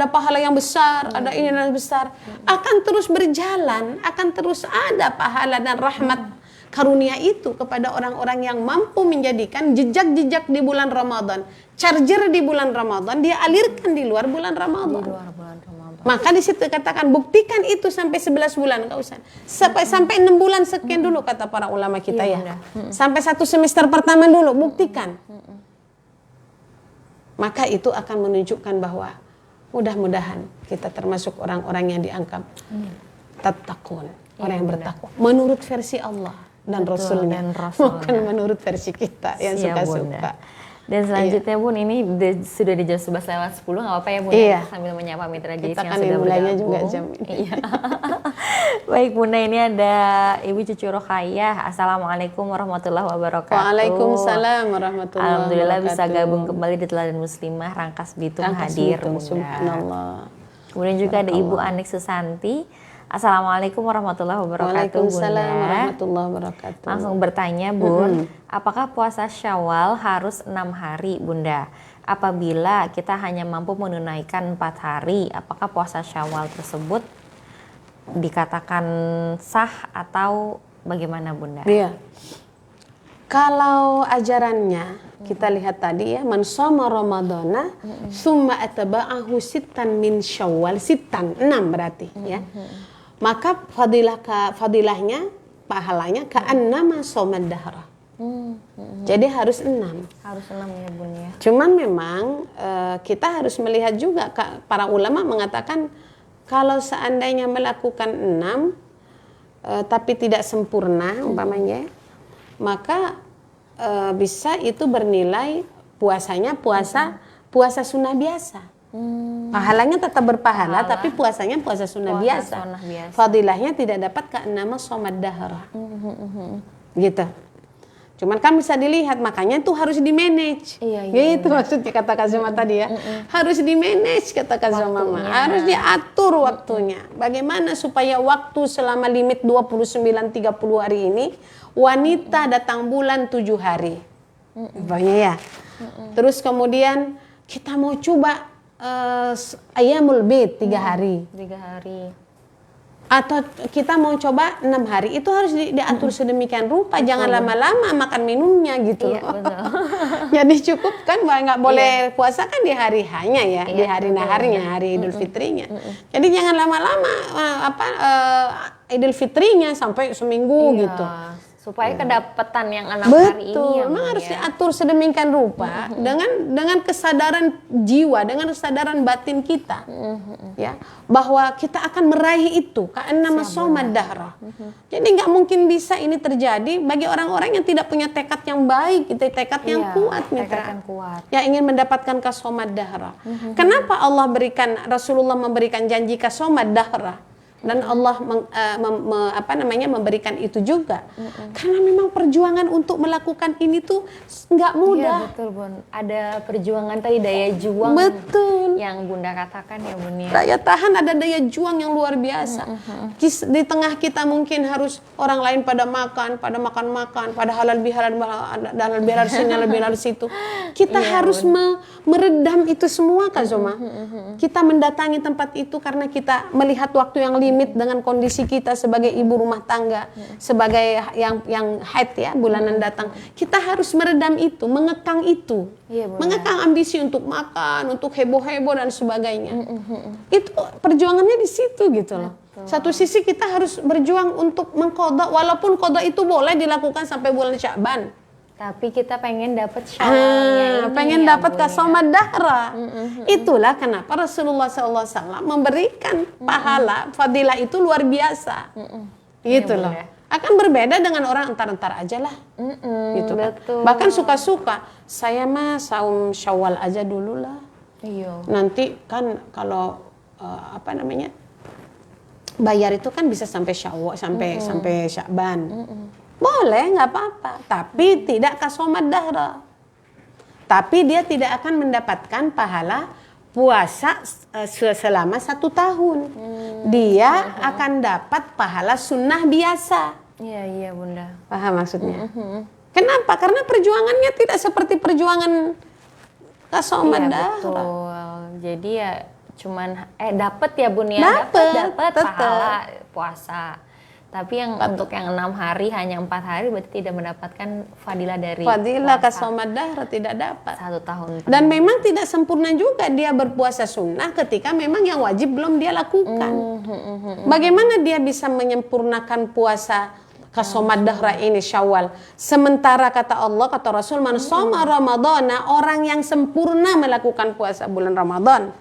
pahala yang besar, ada ini yang besar. Akan terus berjalan, akan terus ada pahala dan rahmat karunia itu kepada orang-orang yang mampu menjadikan jejak-jejak di bulan Ramadan, charger di bulan Ramadan, dia alirkan di luar bulan Ramadan. Di luar bulan Ramadan. Maka di situ katakan buktikan itu sampai 11 bulan, enggak usah. Sampai 6 bulan sekian dulu kata para ulama kita ya. Sampai 1 semester pertama dulu buktikan. Maka itu akan menunjukkan bahwa mudah-mudahan kita termasuk orang-orang yang dianggap tattaqun, orang yang bertakwa menurut versi Allah dan Rasulnya, bukan menurut versi kita yang suka-suka. Dan selanjutnya Bun, ini sudah di jam 11:10, nggak apa-apa ya Bun, sambil menyapa mitra JIC yang sudah mulainya bergabung. Juga jam ini. Iya. Baik Bunda, ini ada Ibu Cucu Rokhayah. Assalamualaikum warahmatullahi wabarakatuh. Waalaikumsalam warahmatullahi Alhamdulillah wabarakatuh. bisa gabung kembali di Teladan Muslimah Rangkas Bitung hadir Bunda. Subhanallah. Kemudian juga ada Ibu Anik Susanti. Assalamualaikum warahmatullahi wabarakatuh. Waalaikumsalam Bunda. warahmatullahi wabarakatuh. Langsung bertanya Bun, apakah puasa Syawal harus 6 hari Bunda? Apabila kita hanya mampu menunaikan 4 hari, apakah puasa Syawal tersebut dikatakan sah atau bagaimana Bunda? Iya. Kalau ajarannya kita lihat tadi ya, man shoma ramadhana summa atba'ahu sittan min Syawal, sittan 6 berarti ya. Maka fadilahnya, pahalanya ka'annama shomad dahra. Jadi harus 6. Harus 6 ya Bun ya. Cuman memang kita harus melihat juga, para ulama mengatakan kalau seandainya melakukan 6 tapi tidak sempurna umpamanya, maka bisa itu bernilai puasanya puasa sunnah biasa. Pahalanya tetap berpahala, tapi puasanya puasa sunnah biasa. Fadilahnya tidak dapat ka'annama shomad dahra. Gitu. Cuman kan bisa dilihat, makanya itu harus di-manage. Itu maksudnya kata Kak Zoma tadi ya. Harus di-manage kata Kak Zoma. Harus diatur waktunya. Bagaimana supaya waktu selama limit 29-30 hari ini, wanita datang bulan 7 hari. Banyak ya. Terus kemudian kita mau coba ayamul bid 3 hari. 3 hari. Atau kita mau coba 6 hari, itu harus diatur sedemikian rupa. Jangan lama-lama makan minumnya gitu. Iya, betul. Jadi cukup kan, nggak boleh puasa kan di hari hanya ya, di hari naharnya, hari Idul Fitrinya. Jadi jangan lama-lama Idul Fitrinya sampai seminggu gitu. Supaya kedapetan yang 6 hari ini ya. Memang harus diatur sedemikian rupa dengan kesadaran jiwa, dengan kesadaran batin kita, ya, bahwa kita akan meraih itu karena somad dahra. Jadi nggak mungkin bisa ini terjadi bagi orang-orang yang tidak punya tekad yang baik, gitu, tekad yang kuat, mitra. Yang ingin mendapatkan kasomad dahra. Kenapa Allah Rasulullah memberikan janji kasomad dahra? Dan Allah memberikan itu juga karena memang perjuangan untuk melakukan ini tuh nggak mudah. Iya betul Bun, ada perjuangan tadi, daya juang. Betul. Yang Bunda katakan ya Bun ya. Daya tahan, ada daya juang yang luar biasa. Di tengah kita mungkin harus orang lain pada makan, pada halal bihalal sini, halal bihalal situ. Kita harus meredam itu semua Kak Zoma. Kita mendatangi tempat itu karena kita melihat waktu yang limit dengan kondisi kita sebagai ibu rumah tangga, sebagai yang haid ya, bulanan datang. Kita harus meredam itu, mengekang itu. Mengekang ambisi untuk makan, untuk heboh-heboh dan sebagainya. Itu perjuangannya di situ gitu loh. Satu sisi kita harus berjuang untuk mengqadha, walaupun qadha itu boleh dilakukan sampai bulan Sya'ban. Tapi kita pengen dapat syawalnya pengen dapat kasomad dahra. Itulah kenapa Rasulullah SAW memberikan pahala, fadilah itu luar biasa. Gitu loh. Akan berbeda dengan orang antar-antar aja lah. Gitu kan. Bahkan suka-suka, saya mah saum Syawal aja dulu lah. Nanti kan kalau bayar itu kan bisa sampai Syawal, sampai Sya'ban. Boleh, nggak apa-apa, tapi tidak kasomad dahra. Tapi dia tidak akan mendapatkan pahala puasa selama 1 tahun. Dia akan dapat pahala sunnah biasa. Iya Bunda. Paham maksudnya? Kenapa? Karena perjuangannya tidak seperti perjuangan kasomad dahra. Betul. Jadi ya cuman dapat ya Bun ya, dapat pahala puasa. Tapi yang untuk yang 6 hari hanya 4 hari berarti tidak mendapatkan fadilah dari fadilah kasomad dahra, tidak dapat 1 tahun. Dan memang tidak sempurna juga dia berpuasa sunnah ketika memang yang wajib belum dia lakukan. Bagaimana dia bisa menyempurnakan puasa kasomad dahra ini Syawal? Sementara kata Allah, kata Rasul, man shoma ramadhana, orang yang sempurna melakukan puasa bulan Ramadan.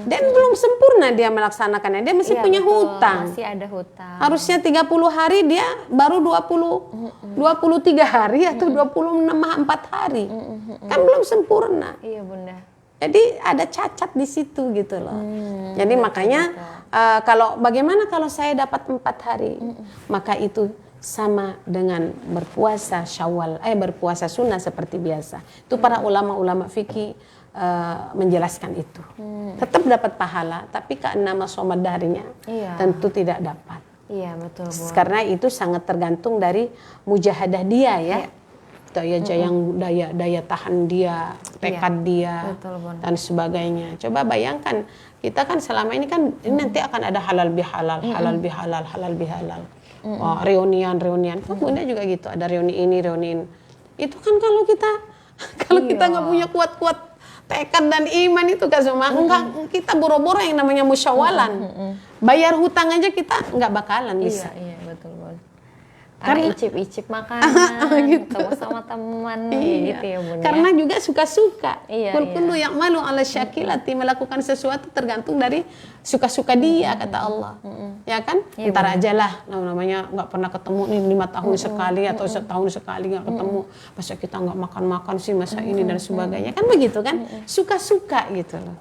Dan belum sempurna dia melaksanakannya, dia masih punya hutang. Masih ada hutang. Harusnya 30 hari, dia baru 23 hari atau 24 hari. Kan belum sempurna. Iya Bunda. Jadi ada cacat di situ gitu loh. Jadi makanya bagaimana kalau saya dapat 4 hari? Maka itu sama dengan berpuasa Syawal, berpuasa sunnah seperti biasa. Itu para ulama-ulama fikih menjelaskan itu. Tetap dapat pahala, tapi karena somad dahrinya tentu tidak dapat. Iya betul Bu. Karena itu sangat tergantung dari mujahadah dia ya. Daya tahan dia, tekad dia, dan sebagainya. Coba bayangkan, kita kan selama ini kan nanti akan ada halal bihalal, halal bihalal. Reunian. Bunda juga gitu, ada reuni ini, reuni ini. Itu kan kalau kita nggak punya kuat tekad dan iman itu Kak Zuma, kita boro-boro yang namanya musyawalan. Bayar hutang aja kita nggak bakalan bisa. Iya betul Bun. Karena icip-icip makanan, ketemu sama teman gitu ya Bun. Karena juga suka-suka. Kullu yang malu ala syakilati, melakukan sesuatu tergantung dari suka-suka dia kata Allah. Ya kan? Ntar aja lah, namanya nggak pernah ketemu nih 5 tahun sekali atau setahun sekali nggak ketemu. Masa kita nggak makan-makan sih masa ini dan sebagainya. Kan begitu kan? Suka-suka gitu loh.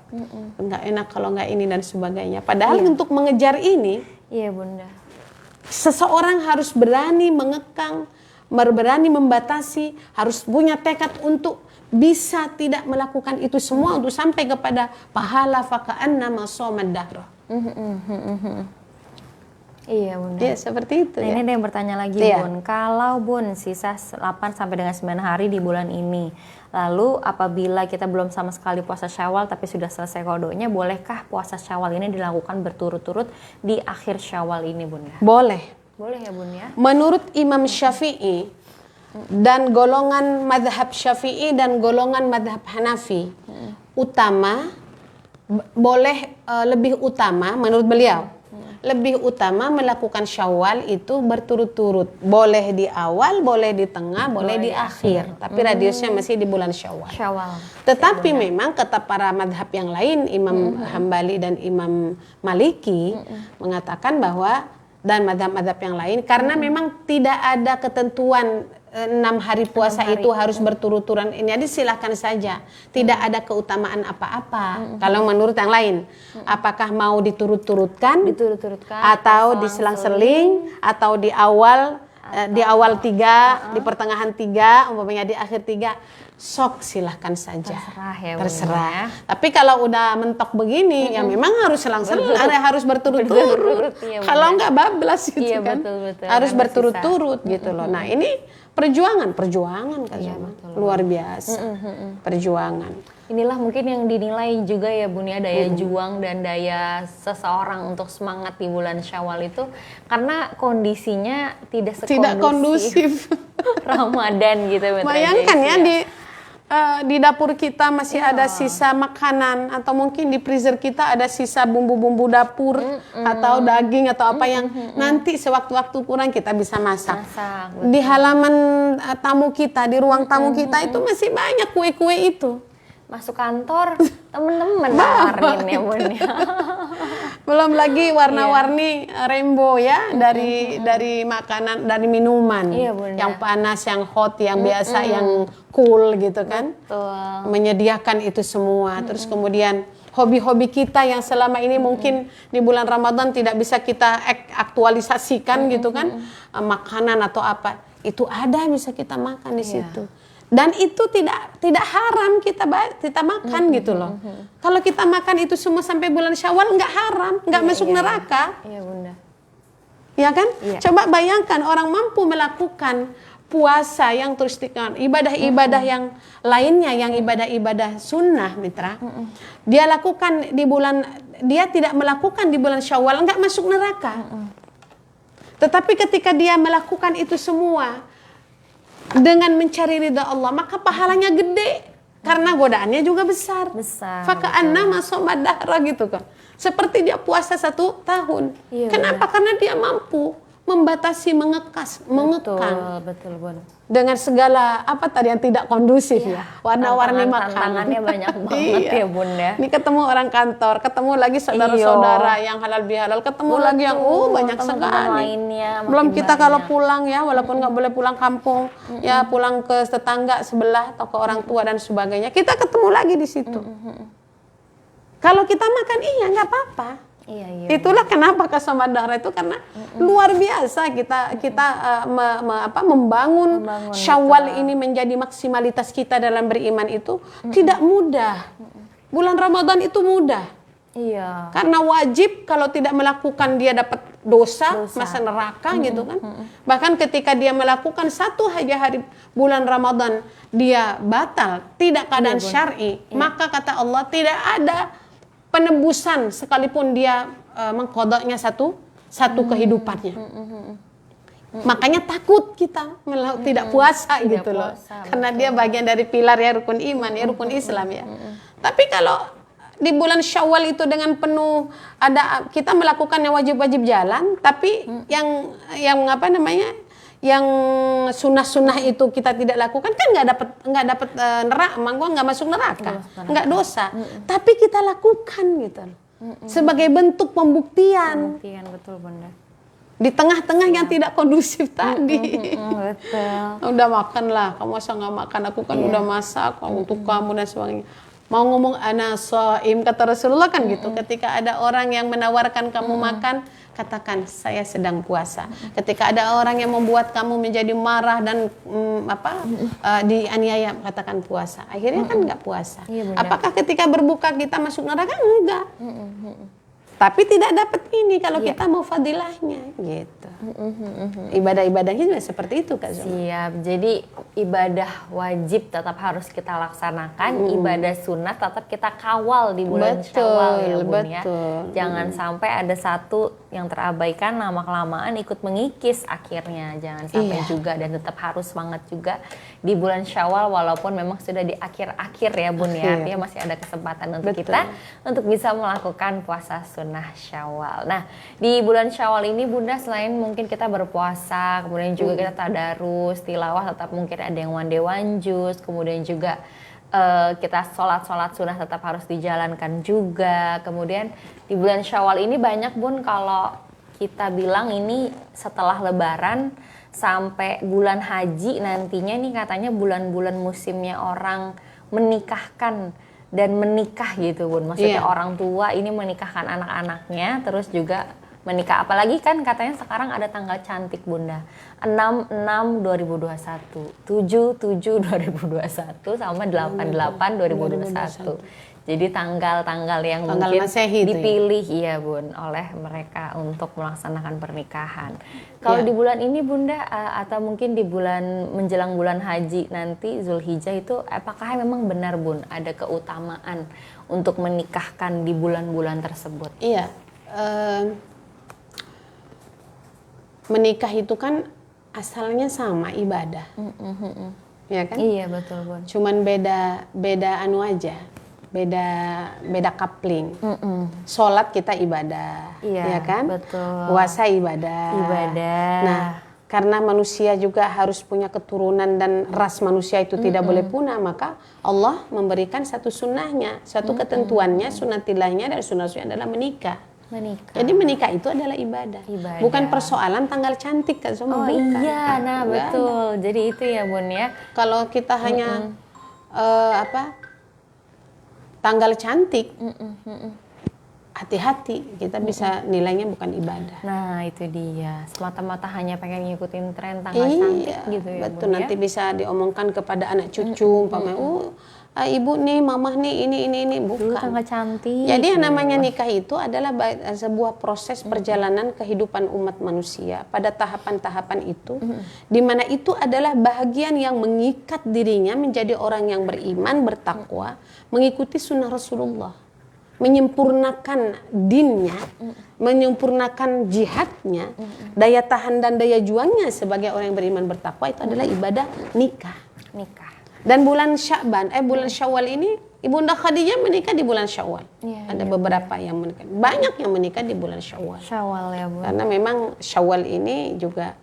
Nggak enak kalau nggak ini dan sebagainya. Padahal untuk mengejar ini, iya Bunda, seseorang harus berani mengekang, berani membatasi, harus punya tekad untuk bisa tidak melakukan itu semua untuk sampai kepada pahala faka'annama somad dahra. Iya Bunda. Ya seperti itu. Nah, ini ada yang bertanya lagi Bun. Kalau Bun sisa 8 sampai dengan 9 hari di bulan ini, lalu apabila kita belum sama sekali puasa Syawal tapi sudah selesai qadhonya, bolehkah puasa Syawal ini dilakukan berturut-turut di akhir Syawal ini Bun ya? Boleh. Boleh ya Bun ya? Menurut Imam Syafi'i dan golongan madhab Syafi'i dan golongan madhab Hanafi, boleh lebih utama menurut beliau lebih utama melakukan Syawal itu berturut-turut. Boleh di awal, boleh di tengah, boleh di akhir. Tapi radiusnya masih di bulan Syawal. Tetapi memang kata para madhab yang lain, Imam Hambali dan Imam Maliki mengatakan bahwa, dan madhab-madhab yang lain, karena memang tidak ada ketentuan 6 hari puasa itu harus berturut-turutan. Ini jadi silahkan saja, tidak ada keutamaan apa-apa. Kalau menurut yang lain, apakah mau diturut-turutkan atau diselang-seling, atau di awal 3, di pertengahan 3, umpamanya di akhir 3, sok silahkan saja. Terserah. Tapi kalau udah mentok begini, ya memang harus selang-seling, harus berturut-turut. Kalau enggak bablas gitu kan. Betul. Harus berturut-turut gitu loh. Nah, ini perjuangan Kak Zoma. Luar biasa. Perjuangan. Inilah mungkin yang dinilai juga ya Bun ya, daya juang dan daya seseorang untuk semangat di bulan Syawal itu, karena kondisinya tidak kondusif Ramadan gitu. Bayangkan ya, di dapur kita masih ada sisa makanan, atau mungkin di freezer kita ada sisa bumbu-bumbu dapur atau daging atau apa yang nanti sewaktu-waktu kurang kita bisa masak. Di halaman tamu kita, di ruang tamu kita itu masih banyak kue-kue itu. Masuk kantor, temen-temen nawarin ya Bun ya. Belum lagi warna-warni rainbow ya, dari makanan, dari minuman. Yang panas, yang hot, yang biasa, yang cool gitu kan. Betul. Menyediakan itu semua. Terus kemudian hobi-hobi kita yang selama ini mungkin di bulan Ramadan tidak bisa kita aktualisasikan gitu kan. Makanan atau apa, itu ada bisa kita makan di situ. Dan itu tidak haram kita makan gitu loh. Kalau kita makan itu semua sampai bulan Syawal nggak haram, nggak masuk neraka. Iya Bunda. Ya kan? Coba bayangkan orang mampu melakukan puasa yang terus ibadah-ibadah yang lainnya, yang ibadah-ibadah sunnah mitra. Dia lakukan dia tidak melakukan di bulan Syawal, nggak masuk neraka. Tetapi ketika dia melakukan itu semua dengan mencari ridha Allah, maka pahalanya gede karena godaannya juga besar. Faka'annama shoma dahra gitu kan. Seperti dia puasa 1 tahun. Kenapa? Karena dia mampu membatasi, mengekang. Betul Bun. Dengan segala apa tadi yang tidak kondusif ya. Warna-warni makanan. Tantangannya banyak banget ya Bun ya. Ini ketemu orang kantor, ketemu lagi saudara-saudara yang halal bihalal, ketemu lagi yang banyak sekali. Belum kita kalau pulang ya, walaupun nggak boleh pulang kampung, ya pulang ke tetangga sebelah atau ke orang tua dan sebagainya, kita ketemu lagi di situ. Kalau kita makan nggak apa-apa. Itulah kenapa Qasam Ad-Dahr itu, karena luar biasa kita membangun Syawal ini menjadi maksimalitas kita dalam beriman itu tidak mudah. Bulan Ramadan itu mudah. Karena wajib, kalau tidak melakukan dia dapat dosa. Masa neraka gitu kan. Bahkan ketika dia melakukan 1 hari bulan Ramadan dia batal, tidak keadaan syar'i, maka kata Allah tidak ada penebusan sekalipun dia mengkodoknya satu kehidupannya. Makanya takut kita tidak puasa gitu loh. Karena dia bagian dari pilar ya, rukun iman ya, rukun Islam ya. Tapi kalau di bulan Syawal itu dengan penuh kita melakukan yang wajib-wajib jalan, tapi yang apa namanya, yang sunnah-sunnah itu kita tidak lakukan, kan nggak dapat neraka, nggak masuk neraka, nggak dosa. Tapi kita lakukan gitu, sebagai bentuk pembuktian. Betul Bunda. Di tengah-tengah yang tidak kondusif tadi. Betul. Udah makan lah, kamu masa nggak makan? Aku kan udah masak untuk kamu dan sebagainya. Mau ngomong ana shaim, kata Rasulullah kan gitu. Ketika ada orang yang menawarkan kamu makan, katakan saya sedang puasa. Ketika ada orang yang membuat kamu menjadi marah dan dianiaya, katakan puasa. Akhirnya kan nggak puasa. Apakah ketika berbuka kita masuk neraka? Enggak. Tapi tidak dapat ini kalau kita mau fadilahnya gitu. Ibadah-ibadahnya juga seperti itu Kak Zoma. Siap. Jadi ibadah wajib tetap harus kita laksanakan, ibadah sunnah tetap kita kawal di bulan Syawal ya Bun ya. Jangan sampai ada satu yang terabaikan lama-kelamaan ikut mengikis akhirnya. Jangan sampai Iya. juga, dan tetap harus semangat juga di bulan Syawal walaupun memang sudah di akhir-akhir ya Bun ya. Akhir. Artinya masih ada kesempatan untuk Betul. kita untuk bisa melakukan puasa sunnah Syawal. Nah, di bulan Syawal ini Bunda selain mungkin kita berpuasa, kemudian juga kita tadarus, tilawah, tetap mungkin ada yang one day one juice, kemudian juga kita sholat sunnah tetap harus dijalankan juga. Kemudian di bulan Syawal ini banyak Bun, kalau kita bilang ini setelah Lebaran sampai bulan Haji nantinya nih katanya bulan-bulan musimnya orang menikahkan dan menikah gitu Bun. Maksudnya Iya. orang tua ini menikahkan anak-anaknya, terus juga menikah. Apalagi kan katanya sekarang ada tanggal cantik Bunda. 6/6/2021, 7/7/2021 sama 8/8/2021. Jadi tanggal-tanggal yang Tanggal mungkin Masehi itu ya? dipilih ya Bun oleh mereka untuk melaksanakan pernikahan. Kalau Iya. di bulan ini Bunda atau mungkin di bulan menjelang bulan haji nanti Zulhijjah itu, apakah memang benar Bun ada keutamaan untuk menikahkan di bulan-bulan tersebut? Iya. Menikah itu kan asalnya sama, ibadah. Ya kan? Iya betul Bun. Cuman beda anu aja. Beda coupling. Sholat kita ibadah, Iya, ya kan? betul. Puasa ibadah. Ibadah. Nah, karena manusia juga harus punya keturunan dan ras manusia itu tidak boleh punah, maka Allah memberikan satu sunnahnya, satu ketentuannya, sunnatilahnya dan sunnahnya adalah menikah. Menikah. Jadi menikah itu adalah ibadah. Ibadah. Bukan persoalan tanggal cantik kan, semua Oh bukan. iya, nah Enggak betul. Jadi itu ya Bun ya. Kalau kita hanya tanggal cantik, hati-hati, kita bisa nilainya bukan ibadah. Nah itu dia, semata-mata hanya pengen ngikutin tren tanggal cantik gitu ya betul. Bun Nanti ya. bisa diomongkan kepada anak cucu, umpamanya, ibu nih, mamah nih, ini, Dulu bukan. tanggal cantik. Jadi yang namanya nikah itu adalah sebuah proses perjalanan kehidupan umat manusia pada tahapan-tahapan itu, di mana itu adalah bahagian yang mengikat dirinya menjadi orang yang beriman, bertakwa, mengikuti sunnah Rasulullah, menyempurnakan dinnya, menyempurnakan jihadnya, daya tahan dan daya juangnya sebagai orang yang beriman, bertakwa, itu adalah ibadah nikah. Nikah. Dan bulan bulan Syawal ini Ibunda Khadijah menikah di bulan Syawal. Iya, Ada beberapa yang menikah, banyak yang menikah di bulan Syawal. Syawal ya Bun. Karena memang Syawal ini juga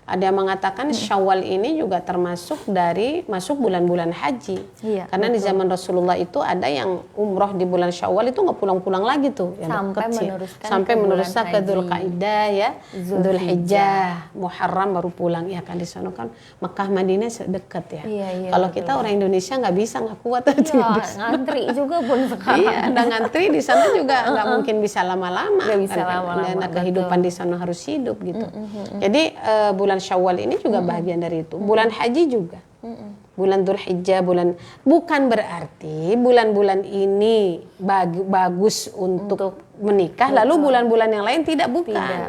ada yang mengatakan Syawal ini juga termasuk dari masuk bulan-bulan haji. Iya, Karena di zaman Rasulullah itu ada yang umroh di bulan Syawal itu nggak pulang-pulang lagi tuh, yang Sampai deket sih. meneruskan Sampai ke meneruskan bulan ke haji. Dzulqa'dah ya, Dzulhijjah, Muharram baru pulang ya kan. Di sana kan Mekah Madinah dekat ya. Iya, Kalau kita orang Indonesia nggak bisa, nggak kuat Iya, ngantri juga Bun sekarang. Iya, ada ngantri di sana juga nggak mungkin bisa lama-lama. Nggak bisa Kan, lama-lama, karena betul. kehidupan di sana harus hidup gitu. Jadi bulan Syawal ini juga bagian dari itu. Bulan Haji juga. Bulan Dzulhijjah, bukan berarti bulan-bulan ini bagus untuk menikah, lalu bulan-bulan yang lain tidak, bukan. Tidak.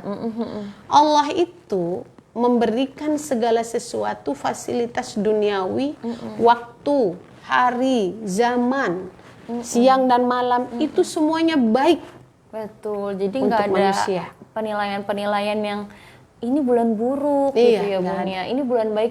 Allah itu memberikan segala sesuatu fasilitas duniawi, waktu, hari, zaman, siang dan malam, itu semuanya baik. Betul. Jadi Untuk nggak ada manusia. penilaian-penilaian yang ini bulan buruk Iya, gitu ya nggak Bun ya. Ini bulan baik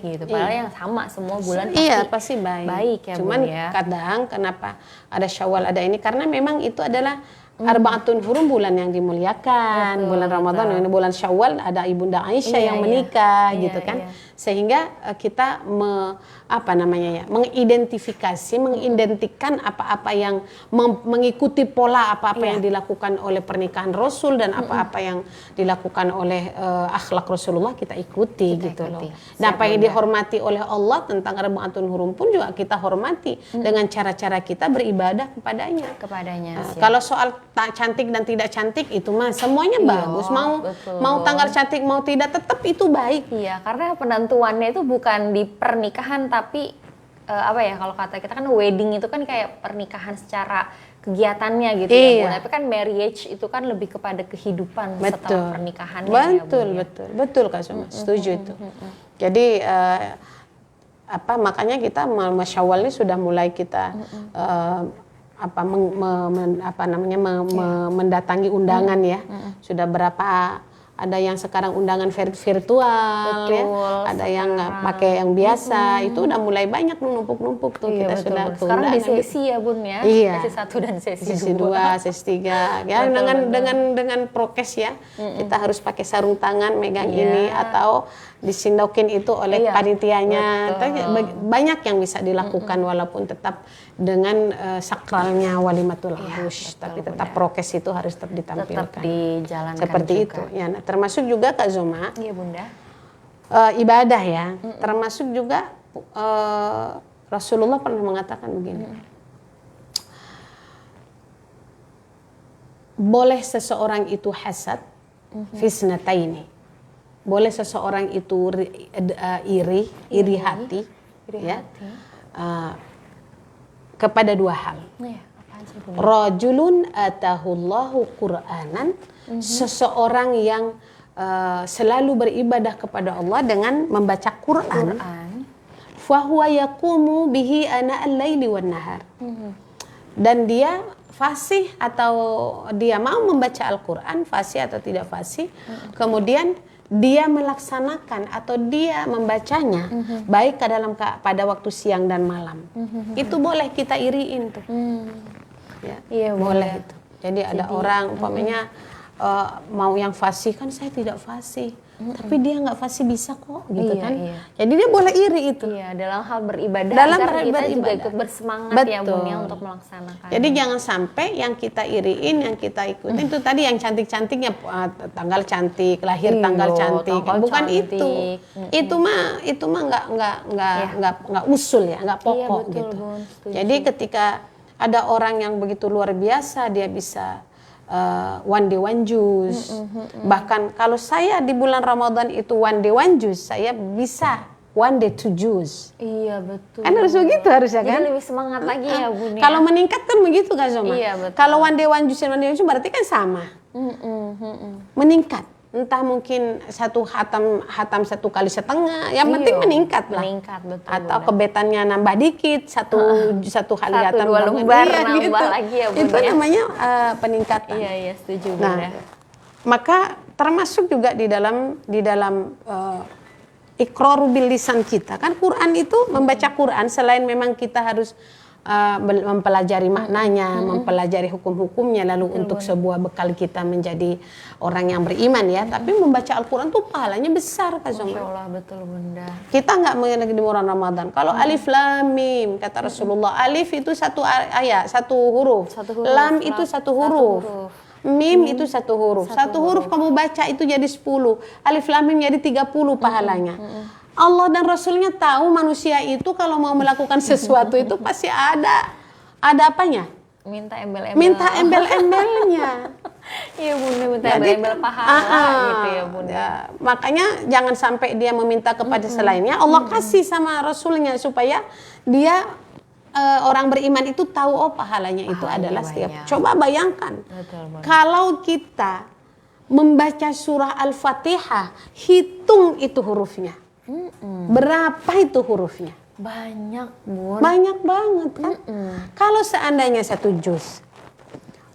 gitu. Padahal yang sama semua bulan Iya, pasti baik. baik ya Cuman Bun ya. kadang kenapa ada Syawal, ada ini, karena memang itu adalah Arba'atun Hurum, bulan yang dimuliakan. Betul, Bulan Ramadan, betul. ini bulan Syawal ada Ibunda Aisyah Iya, yang iya. menikah Iya, gitu kan. iya. Sehingga kita mengidentikan apa-apa yang mengikuti pola apa-apa Iya. yang dilakukan oleh pernikahan Rasul dan apa-apa yang dilakukan oleh akhlak Rasulullah, kita ikuti Kita gitu ikuti. loh. Nah, Siap, apa yang Bunda. dihormati oleh Allah tentang Arba'atun Hurum pun juga kita hormati dengan cara-cara kita beribadah kepadanya. Kepadanya. siap. Kalau soal cantik dan tidak cantik itu mah semuanya Iya, bagus. betul. Mau tanggal cantik mau tidak, tetap itu baik. Iya, karena penentuannya itu bukan di pernikahan tapi apa ya, kalau kata kita kan wedding itu kan kayak pernikahan secara kegiatannya gitu ya Iya. Bun. Tapi kan marriage itu kan lebih kepada kehidupan Betul. setelah pernikahannya Betul, ya Bun, ya. betul Kak Suma. Setuju itu. Jadi makanya kita Syawal ini sudah mulai kita mendatangi undangan ya. Sudah berapa, ada yang sekarang undangan virtual. Betul, ya, ada yang nggak pakai yang biasa. Itu udah mulai banyak numpuk-numpuk tuh. Iya, kita betul. sudah Sekarang di keundangan sesi ya Bun ya. Iya. Sesi 1 dan sesi 2, sesi 3 ya. Dengan prokes ya. Kita harus pakai sarung tangan megang ini, atau disindokin itu oleh panitianya. Banyak yang bisa dilakukan walaupun tetap dengan sakralnya walimatul arus, tapi tetap prokes itu harus tetap ditampilkan. Tetap dijalankan seperti juga. itu ya. Nah, termasuk juga Kak Zoma, Iya Bunda. ibadah ya. Termasuk juga Rasulullah pernah mengatakan begini. Boleh seseorang itu hasad fisnataini. Boleh seseorang itu iri hati, kepada 2 hal. Rajulun atahullahu Qur'anan, seseorang yang selalu beribadah kepada Allah dengan membaca Quran. Fahuwa yaqumu bihi ana al-laili wan nahar. Dan dia fasih atau dia mau membaca Al-Quran, fasih atau tidak fasih, kemudian dia melaksanakan atau dia membacanya baik pada waktu siang dan malam. Itu boleh kita iriin tuh. Ya, iya, boleh itu. Jadi ada orang umpamanya mau yang fasih, kan saya tidak fasih. Tapi dia nggak fasih bisa kok gitu kan. Jadi dia boleh iri itu. Iya, dalam hal beribadah dalam agar kita juga beribadah. ikut bersemangat. Betul. Ya Bun ya untuk melaksanakan. Jadi jangan sampai yang kita iriin, yang kita ikutin itu tadi yang cantik-cantiknya, tanggal cantik, lahir tanggal cantik, bukan cantik. Itu mah nggak usul ya, nggak pokok betul, gitu. Bun, jadi ketika ada orang yang begitu luar biasa, dia bisa one day one juice. Bahkan kalau saya di bulan Ramadan itu one day one juice, saya bisa one day two juice. Iya betul. Kan harus begitu harusnya kan? Jadi lebih semangat lagi ya Bun ya. Kalau meningkat kan begitu Kak Zoma. Iya betul. Kalau one day one juice berarti kan sama. Meningkat. Entah mungkin satu hatam 1,5 kali, yang penting meningkat lah. Meningkat betul. Atau kebetannya nambah dikit, satu kali hatam 2 lembar nambah lagi ya Bun. Itu namanya peningkatan. Iya setuju Bun. Nah, maka termasuk juga di dalam iqraru bil lisan kita. Kan Quran itu, membaca Quran selain memang kita harus mempelajari maknanya, mempelajari hukum-hukumnya, lalu untuk sebuah bekal kita menjadi orang yang beriman ya. Tapi membaca Al-Quran tuh pahalanya besar Kak Zoma. Masya Allah, betul Bunda. Kita nggak mengenai di bulan Ramadan. Kalau alif lam mim, kata Rasulullah, alif itu satu ayat, satu huruf. Lam itu satu huruf. Mim itu satu huruf. Satu huruf kamu baca itu jadi 10. Alif lam mim jadi 30 pahalanya. Allah dan Rasulnya tahu manusia itu kalau mau melakukan sesuatu itu pasti ada apanya? Minta embel-embel. Minta embel-embelnya. Iya Bunda, minta embel-embel pahala gitu ya Bunda. Ya, makanya jangan sampai dia meminta kepada selainnya. Allah kasih sama Rasulnya supaya dia orang beriman itu tahu pahalanya itu adalah setiap. Coba bayangkan. Betul, kalau kita membaca surah Al-Fatihah, hitung itu hurufnya. Berapa itu hurufnya? Banyak Bun. Banyak banget kan? Kalau seandainya 1 juz,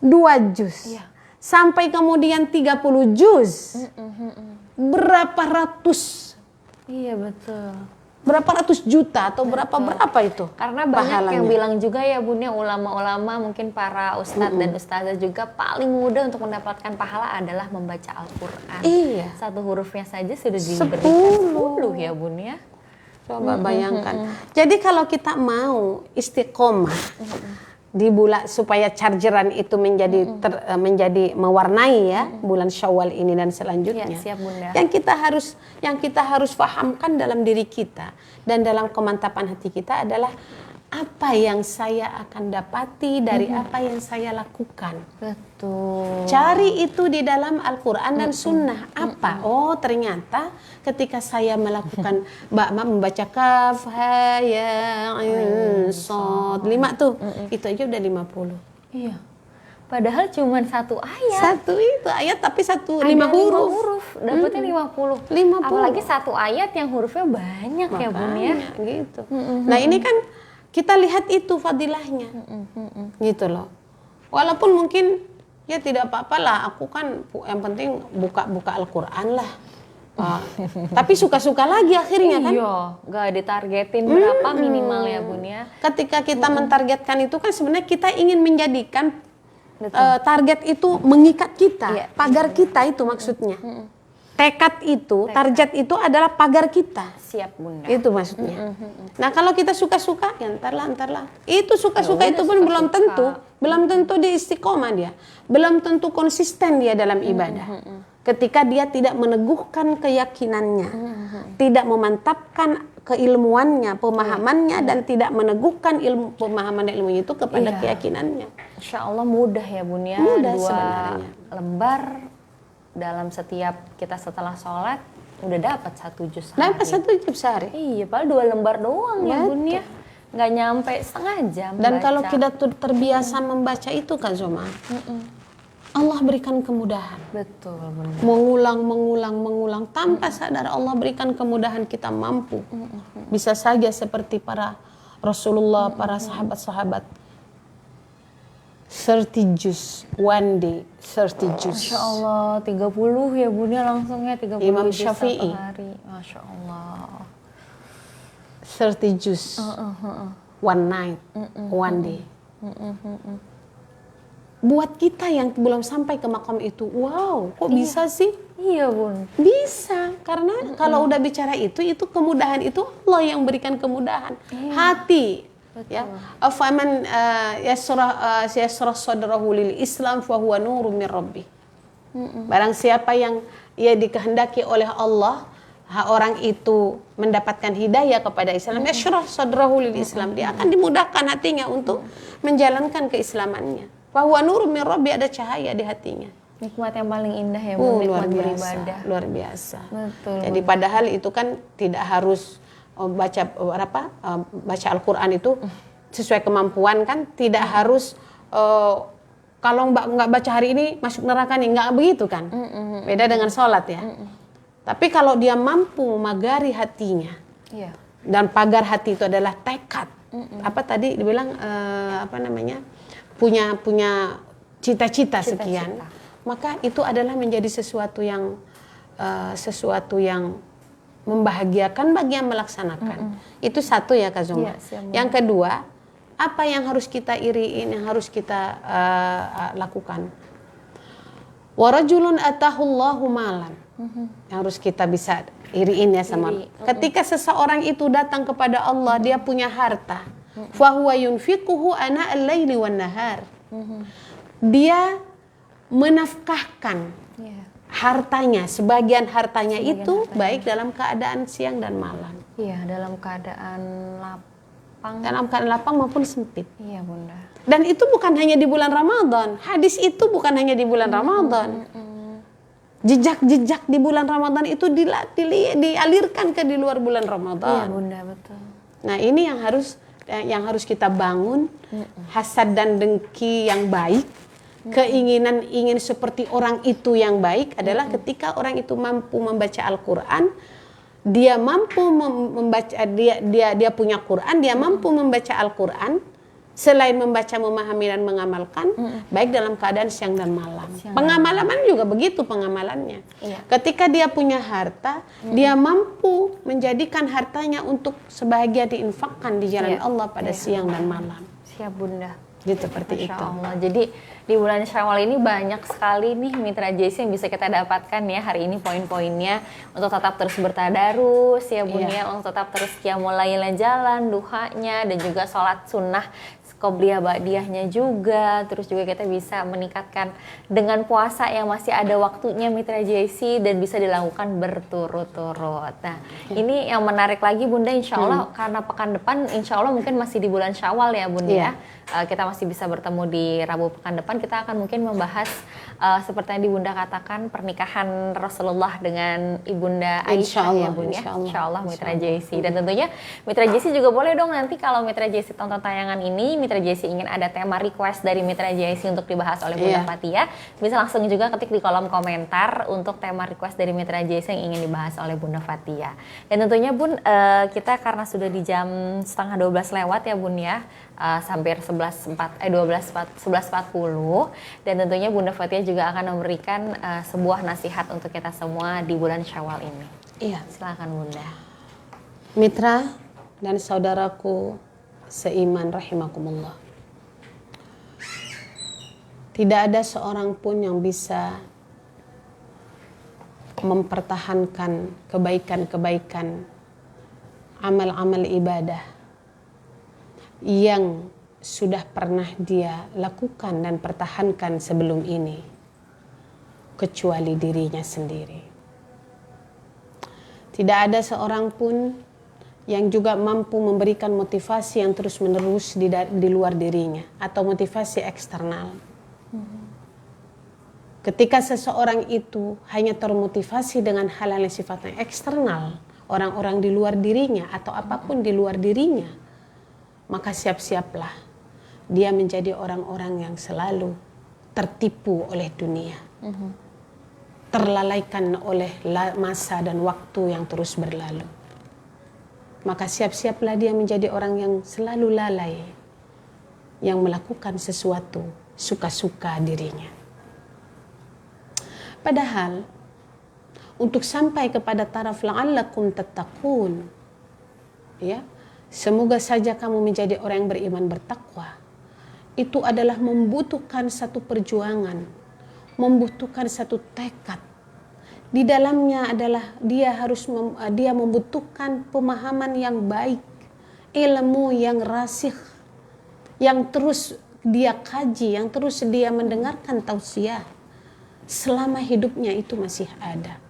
2 juz, sampai kemudian 30 juz, berapa ratus? Iya betul. Berapa ratus juta atau berapa itu? Karena banyak yang bilang juga ya Bun ya, ulama-ulama, mungkin para ustadz dan ustazah juga, paling mudah untuk mendapatkan pahala adalah membaca Al-Quran. Iya. 1 hurufnya saja sudah diberikan 10 ya Bun ya. Coba bayangkan. Jadi kalau kita mau istiqomah di bulan, supaya chargeran itu menjadi mewarnai ya bulan Syawal ini dan selanjutnya. Ya, siap Bunda. Yang kita harus pahamkan dalam diri kita dan dalam kemantapan hati kita adalah apa yang saya akan dapati dari apa yang saya lakukan. Betul. Cari itu di dalam Al-Quran dan Sunnah. Apa? Oh ternyata ketika saya melakukan membaca kaf, ha, ya, ain, sod, 5 tuh, itu aja udah 50. Iya. Padahal cuma 1 ayat. Satu itu ayat tapi 5 huruf. Dapatnya 50. 50. Apalagi 1 ayat yang hurufnya banyak ya Bun ya. Gitu. Nah ini kan kita lihat itu fadilahnya. Gitu loh. Walaupun mungkin ya tidak apa-apalah, aku kan yang penting buka Al-Qur'an lah. Tapi suka-suka lagi akhirnya kan. Iya, nggak ditargetin berapa minimal ya Bun ya. Ketika kita mentargetkan itu kan sebenarnya kita ingin menjadikan target itu mengikat kita, pagar kita itu maksudnya. Tekad itu, target itu adalah pagar kita. Siap Bunda. Itu maksudnya. Nah kalau kita suka-suka, ya entarlah. Itu suka-suka itu pun belum tentu di istiqomah dia, belum tentu konsisten dia dalam ibadah. Ketika dia tidak meneguhkan keyakinannya, tidak memantapkan keilmuannya, pemahamannya, dan tidak meneguhkan pemahaman dan ilmunya itu kepada keyakinannya. Insya Allah mudah ya Bun ya. Mudah 2 sebenarnya. lembar dalam setiap kita setelah sholat udah dapat 1 juz sehari. Dapat 1 juz sehari. Iya, padahal 2 lembar doang ya Bun ya. Nggak nyampe setengah jam. Dan baca. kalau kita terbiasa membaca itu kan Zoma, Allah berikan kemudahan. Betul Bunda. Mengulang tanpa sadar Allah berikan kemudahan, kita mampu. Bisa saja seperti para Rasulullah, para sahabat-sahabat. 30 juz one day, 30 juz. Masya Allah, 30 ya Bun ya langsungnya 30 Imam juz Syafi'i. satu hari. Masya Allah. 30 juz one night, one day. Buat kita yang belum sampai ke makam itu, wow, kok bisa sih? Iya Bun. Bisa, karena kalau udah bicara itu kemudahan itu Allah yang berikan kemudahan. Hati. Ya, afaman yasrah sadrahu lil Islam fa huwa nurun min rabbih. Barang siapa yang ia dikehendaki oleh Allah, orang itu mendapatkan hidayah kepada Islam, yasrah sadrahu lil Islam, dia akan dimudahkan hatinya untuk menjalankan keislamannya. Fa huwa nurun min rabbih, ada cahaya di hatinya. Nikmat yang paling indah ya Bun, nikmat beribadah. Luar biasa. Betul. Jadi padahal itu kan tidak harus baca Al-Qur'an itu sesuai kemampuan kan, tidak harus kalau nggak baca hari ini masuk neraka nih, nggak begitu kan. Beda dengan sholat ya. Tapi kalau dia mampu memagari hatinya, dan pagar hati itu adalah tekad. Apa tadi dibilang punya cita-cita sekian, maka itu adalah menjadi sesuatu yang membahagiakan bagi yang melaksanakan. Itu satu ya Kak Zoma. Yang kedua, apa yang harus kita iriin, yang harus kita lakukan? Warajulun atahullahu malan. Yang harus kita bisa iriin ya sama. Ketika seseorang itu datang kepada Allah, dia punya harta. Fahuwa yunfiquhu ana al-laili wan nahar. Dia menafkahkan hartanya, sebagian hartanya itu baik dalam keadaan siang dan malam. Iya, dalam keadaan lapang. Dalam keadaan lapang maupun sempit. Iya, Bunda. Dan itu bukan hanya di bulan Ramadan. Hadis itu bukan hanya di bulan Ramadan. Jejak-jejak di bulan Ramadan itu dialirkan ke di luar bulan Ramadan. Iya, Bunda, betul. Nah, ini yang harus kita bangun, hasad dan dengki yang baik. Keinginan ingin seperti orang itu yang baik adalah ketika orang itu mampu membaca Al-Qur'an, dia mampu membaca, dia punya Quran, dia mampu membaca Al-Qur'an, selain membaca, memahami dan mengamalkan, baik dalam keadaan siang dan malam. Pengamalan juga begitu pengamalannya. Ketika dia punya harta, dia mampu menjadikan hartanya untuk sebahagia diinfakkan di jalan Allah pada siang dan malam. Siap Bunda. Gitu, seperti Masya itu. Allah. Jadi di bulan Syawal ini banyak sekali nih mitra JC yang bisa kita dapatkan ya hari ini poin-poinnya untuk tetap terus bertadarus ya Bun ya, untuk tetap terus qiyamul lailnya jalan, duhanya dan juga sholat sunnah qobliyah ba'diyahnya juga. Terus juga kita bisa meningkatkan dengan puasa yang masih ada waktunya mitra JC dan bisa dilakukan berturut-turut. Nah ini yang menarik lagi Bunda, insya Allah karena pekan depan insya Allah mungkin masih di bulan Syawal ya Bunda ya. Kita masih bisa bertemu di Rabu pekan depan. Kita akan mungkin membahas seperti yang Bunda katakan pernikahan Rasulullah dengan Ibunda Aisyah ya Bun ya. Insya Allah mitra JC. Dan tentunya mitra JC juga boleh dong nanti kalau mitra JC tonton tayangan ini Mitra JIC ingin ada tema request dari Mitra JIC untuk dibahas oleh Bunda Fathia, bisa langsung juga ketik di kolom komentar untuk tema request dari Mitra JIC yang ingin dibahas oleh Bunda Fathia. Dan tentunya Bun, kita karena sudah di jam setengah 12 lewat ya Bun ya, hampir 11.40, dan tentunya Bunda Fathia juga akan memberikan sebuah nasihat untuk kita semua di bulan Syawal ini. Iya. Silakan Bunda. Mitra dan saudaraku seiman rahimakumullah. Tidak ada seorang pun yang bisa mempertahankan kebaikan-kebaikan, amal-amal ibadah yang sudah pernah dia lakukan dan pertahankan sebelum ini kecuali dirinya sendiri. Tidak ada seorang pun yang juga mampu memberikan motivasi yang terus-menerus di luar dirinya atau motivasi eksternal. Ketika seseorang itu hanya termotivasi dengan hal-hal yang sifatnya eksternal, orang-orang di luar dirinya atau apapun di luar dirinya, maka siap-siaplah dia menjadi orang-orang yang selalu tertipu oleh dunia, terlalaikan oleh masa dan waktu yang terus berlalu. Maka siap-siaplah dia menjadi orang yang selalu lalai, yang melakukan sesuatu suka-suka dirinya. Padahal untuk sampai kepada taraf la'allakum tattaqun, ya, semoga saja kamu menjadi orang yang beriman bertakwa, itu adalah membutuhkan satu perjuangan, membutuhkan satu tekad. Di dalamnya adalah dia membutuhkan pemahaman yang baik, ilmu yang rasikh, yang terus dia kaji, yang terus dia mendengarkan tausiah selama hidupnya itu masih ada.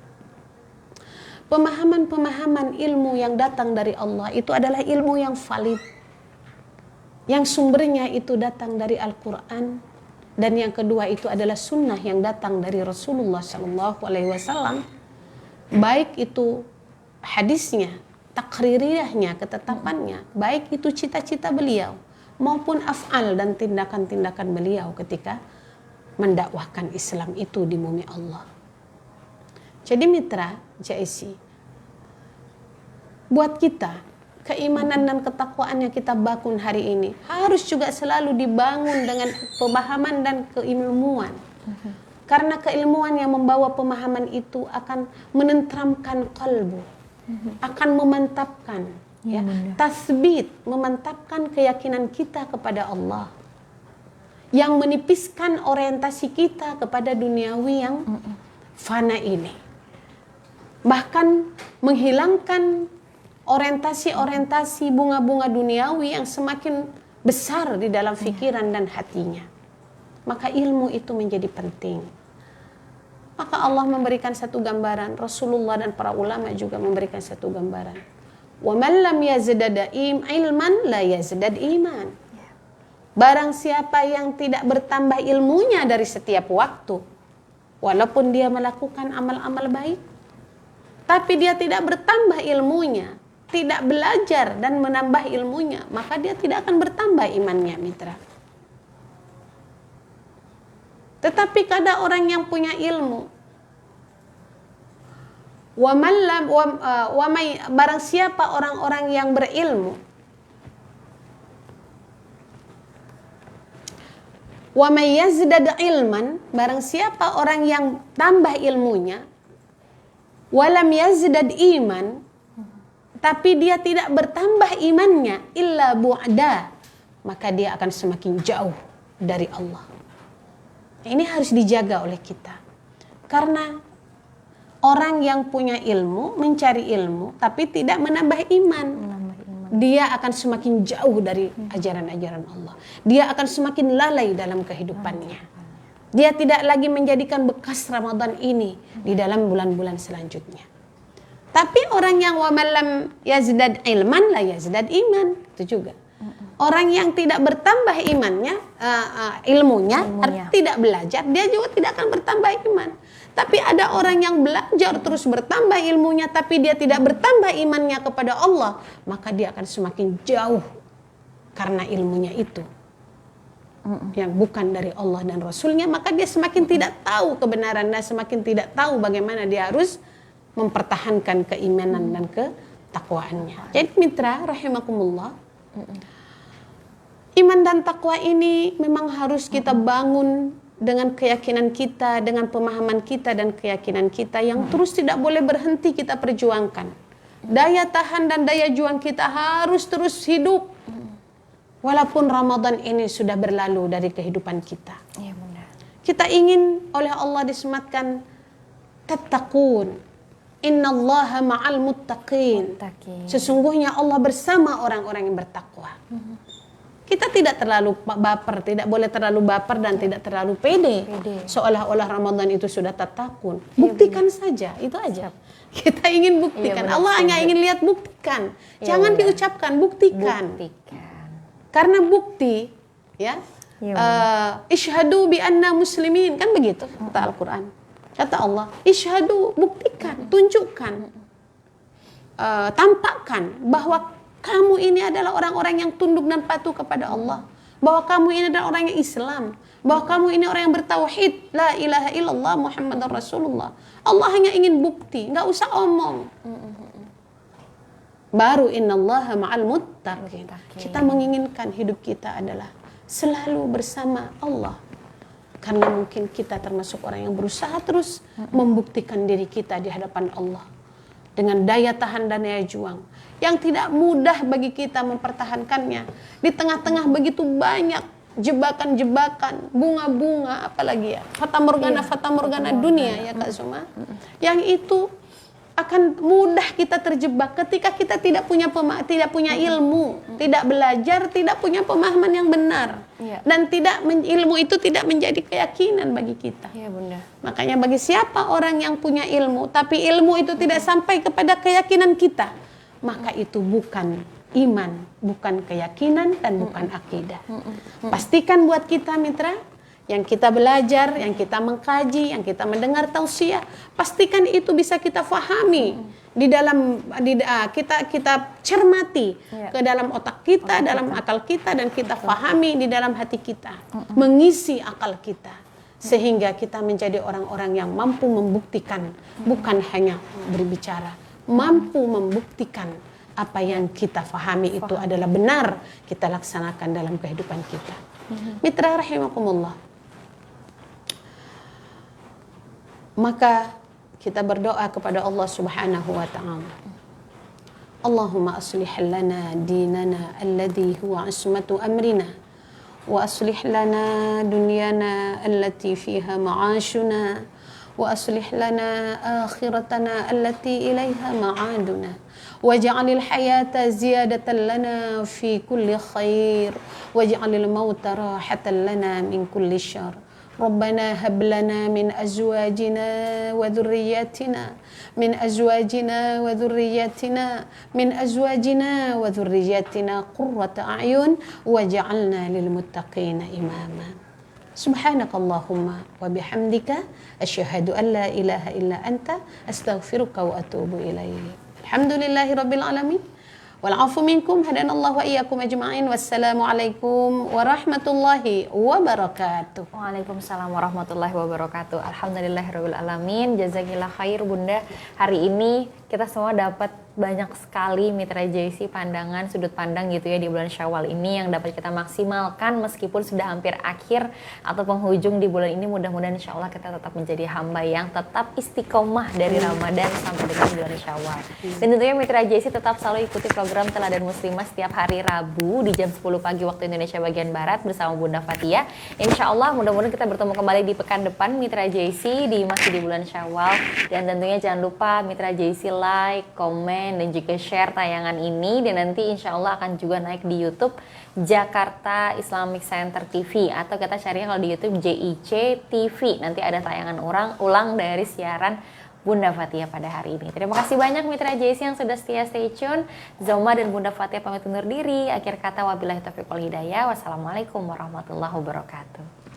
Pemahaman-pemahaman ilmu yang datang dari Allah itu adalah ilmu yang valid, yang sumbernya itu datang dari Al-Quran. Dan yang kedua itu adalah sunnah yang datang dari Rasulullah SAW. Baik itu hadisnya, takririyahnya, ketetapannya, baik itu cita-cita beliau, maupun af'al dan tindakan-tindakan beliau ketika mendakwahkan Islam itu di bumi Allah. Jadi Mitra JIC, buat kita, keimanan dan ketakwaan yang kita bangun hari ini harus juga selalu dibangun dengan pemahaman dan keilmuan. Karena keilmuan yang membawa pemahaman itu akan menenteramkan kalbu, akan memantapkan, ya, tasbit, memantapkan keyakinan kita kepada Allah, yang menipiskan orientasi kita kepada duniawi yang fana ini, bahkan menghilangkan orientasi-orientasi bunga-bunga duniawi yang semakin besar di dalam pikiran dan hatinya. Maka ilmu itu menjadi penting. Maka Allah memberikan satu gambaran, Rasulullah dan para ulama juga memberikan satu gambaran. Wa man lam yazdad ilman la yazdad iman. Barang siapa yang tidak bertambah ilmunya dari setiap waktu, walaupun dia melakukan amal-amal baik, tapi dia tidak bertambah ilmunya, tidak belajar dan menambah ilmunya, maka dia tidak akan bertambah imannya, Mitra. Tetapi kada orang yang punya ilmu, barang siapa orang-orang yang berilmu, wa may yazdad ilman, barang siapa orang yang tambah ilmunya, walam yazdad iman, tapi dia tidak bertambah imannya, illa bu'da, maka dia akan semakin jauh dari Allah. Ini harus dijaga oleh kita. Karena orang yang punya ilmu, mencari ilmu, tapi tidak menambah iman, dia akan semakin jauh dari ajaran-ajaran Allah. Dia akan semakin lalai dalam kehidupannya. Dia tidak lagi menjadikan bekas Ramadan ini di dalam bulan-bulan selanjutnya. Tapi orang yang wa man lam yazdad ilman la yazdad iman, itu juga. Orang yang tidak bertambah imannya, ilmunya. Tidak belajar, dia juga tidak akan bertambah iman. Tapi ada orang yang belajar terus bertambah ilmunya, tapi dia tidak bertambah imannya kepada Allah, maka dia akan semakin jauh karena ilmunya itu yang bukan dari Allah dan Rasulnya, maka dia semakin tidak tahu kebenaran dan semakin tidak tahu bagaimana dia harus mempertahankan keimanan dan ketakwaannya. Jadi mitra rahimakumullah, iman dan takwa ini memang harus kita bangun dengan keyakinan kita, dengan pemahaman kita dan keyakinan kita yang terus tidak boleh berhenti kita perjuangkan. Daya tahan dan daya juang kita harus terus hidup. Walaupun Ramadan ini sudah berlalu dari kehidupan kita. Iya, Bunda. Kita ingin oleh Allah disematkan tattaqun. Innallaha ma'al muttaqin. Sesungguhnya Allah bersama orang-orang yang bertakwa. Kita tidak terlalu baper, tidak boleh terlalu baper dan tidak terlalu pede. Seolah-olah Ramadan itu sudah tatakun. Buktikan saja, itu aja. Kita ingin buktikan. Allah hanya ingin lihat buktikan. Jangan diucapkan, buktikan. Karena bukti, ya. Ishhadu bi anna muslimin, kan begitu kata Al-Qur'an. Kata Allah, ishhadu, buktikan, tunjukkan. Tampakkan bahwa kamu ini adalah orang-orang yang tunduk dan patuh kepada Allah. Bahwa kamu ini adalah orang yang Islam. Bahwa kamu ini orang yang bertauhid. La ilaha illallah Muhammadar Rasulullah. Allah hanya ingin bukti. Nggak usah omong. Baru innallaha ma'al muttaqin. Kita menginginkan hidup kita adalah selalu bersama Allah. Karena mungkin kita termasuk orang yang berusaha terus membuktikan diri kita di hadapan Allah. Dengan daya tahan dan daya juang yang tidak mudah bagi kita mempertahankannya di tengah-tengah begitu banyak jebakan-jebakan, bunga-bunga, apalagi ya fata morgana dunia ya Kak Suma, yang itu akan mudah kita terjebak ketika kita tidak punya ilmu, tidak belajar, tidak punya pemahaman yang benar, dan ilmu itu tidak menjadi keyakinan bagi kita. Iya, Bunda. Makanya bagi siapa orang yang punya ilmu, tapi ilmu itu tidak sampai kepada keyakinan kita, maka itu bukan iman, bukan keyakinan, dan bukan akidah. Pastikan buat kita mitra, yang kita belajar, yang kita mengkaji, yang kita mendengar tausiah, pastikan itu bisa kita fahami di dalam kita cermati ke dalam otak kita, dalam akal kita, dan kita fahami di dalam hati kita, mengisi akal kita, sehingga kita menjadi orang-orang yang mampu membuktikan, bukan hanya berbicara, mampu membuktikan apa yang kita fahami itu adalah benar, kita laksanakan dalam kehidupan kita. Mitra rahimakumullah. Maka kita berdoa kepada Allah Subhanahu wa ta'ala. Allahumma aslih lana dinana alladhi huwa ismatu amrina wa aslih lana dunyana allati fiha ma'ashuna wa aslih lana akhiratana allati ilaiha ma'aduna waj'alil hayata ziyadatan lana fi kulli khair waj'alil mauta rahatan lana min kulli syarr. ربنا هب لنا من أزواجنا وذرياتنا قرة أعين واجعلنا للمتقين إماما. سبحانك اللهم وبحمدك أشهد أن لا إله إلا أنت أستغفرك وأتوب إليك. الحمد لله رب العالمين. Wal'afu minkum hadanallahu wa iyyakum ajma'in. Wassalamualaikum warahmatullahi wabarakatuh. Waalaikumsalam warahmatullahi wabarakatuh. Alhamdulillahirabbil alamin. Jazakillah khair Bunda. Hari ini kita semua dapat banyak sekali Mitra JC pandangan, sudut pandang gitu ya di bulan Syawal ini yang dapat kita maksimalkan meskipun sudah hampir akhir atau penghujung di bulan ini. Mudah-mudahan insya Allah kita tetap menjadi hamba yang tetap istiqomah dari Ramadan sampai dengan bulan Syawal. Dan tentunya Mitra JC tetap selalu ikuti program Teladan Muslimah setiap hari Rabu di jam 10 pagi waktu Indonesia bagian Barat bersama Bunda Fatia. Insya Allah mudah-mudahan kita bertemu kembali di pekan depan Mitra JC masih di bulan Syawal. Dan tentunya jangan lupa Mitra JC like, komen, dan juga share tayangan ini, dan nanti insya Allah akan juga naik di YouTube Jakarta Islamic Center TV, atau kita carinya kalau di YouTube JIC TV. Nanti ada tayangan ulang dari siaran Bunda Fatia pada hari ini. Terima kasih banyak Mitra JC yang sudah setia stay tune. Zoma dan Bunda Fatia pamit undur diri. Akhir kata wabillahi taufiq wal hidayah. Wassalamualaikum warahmatullahi wabarakatuh.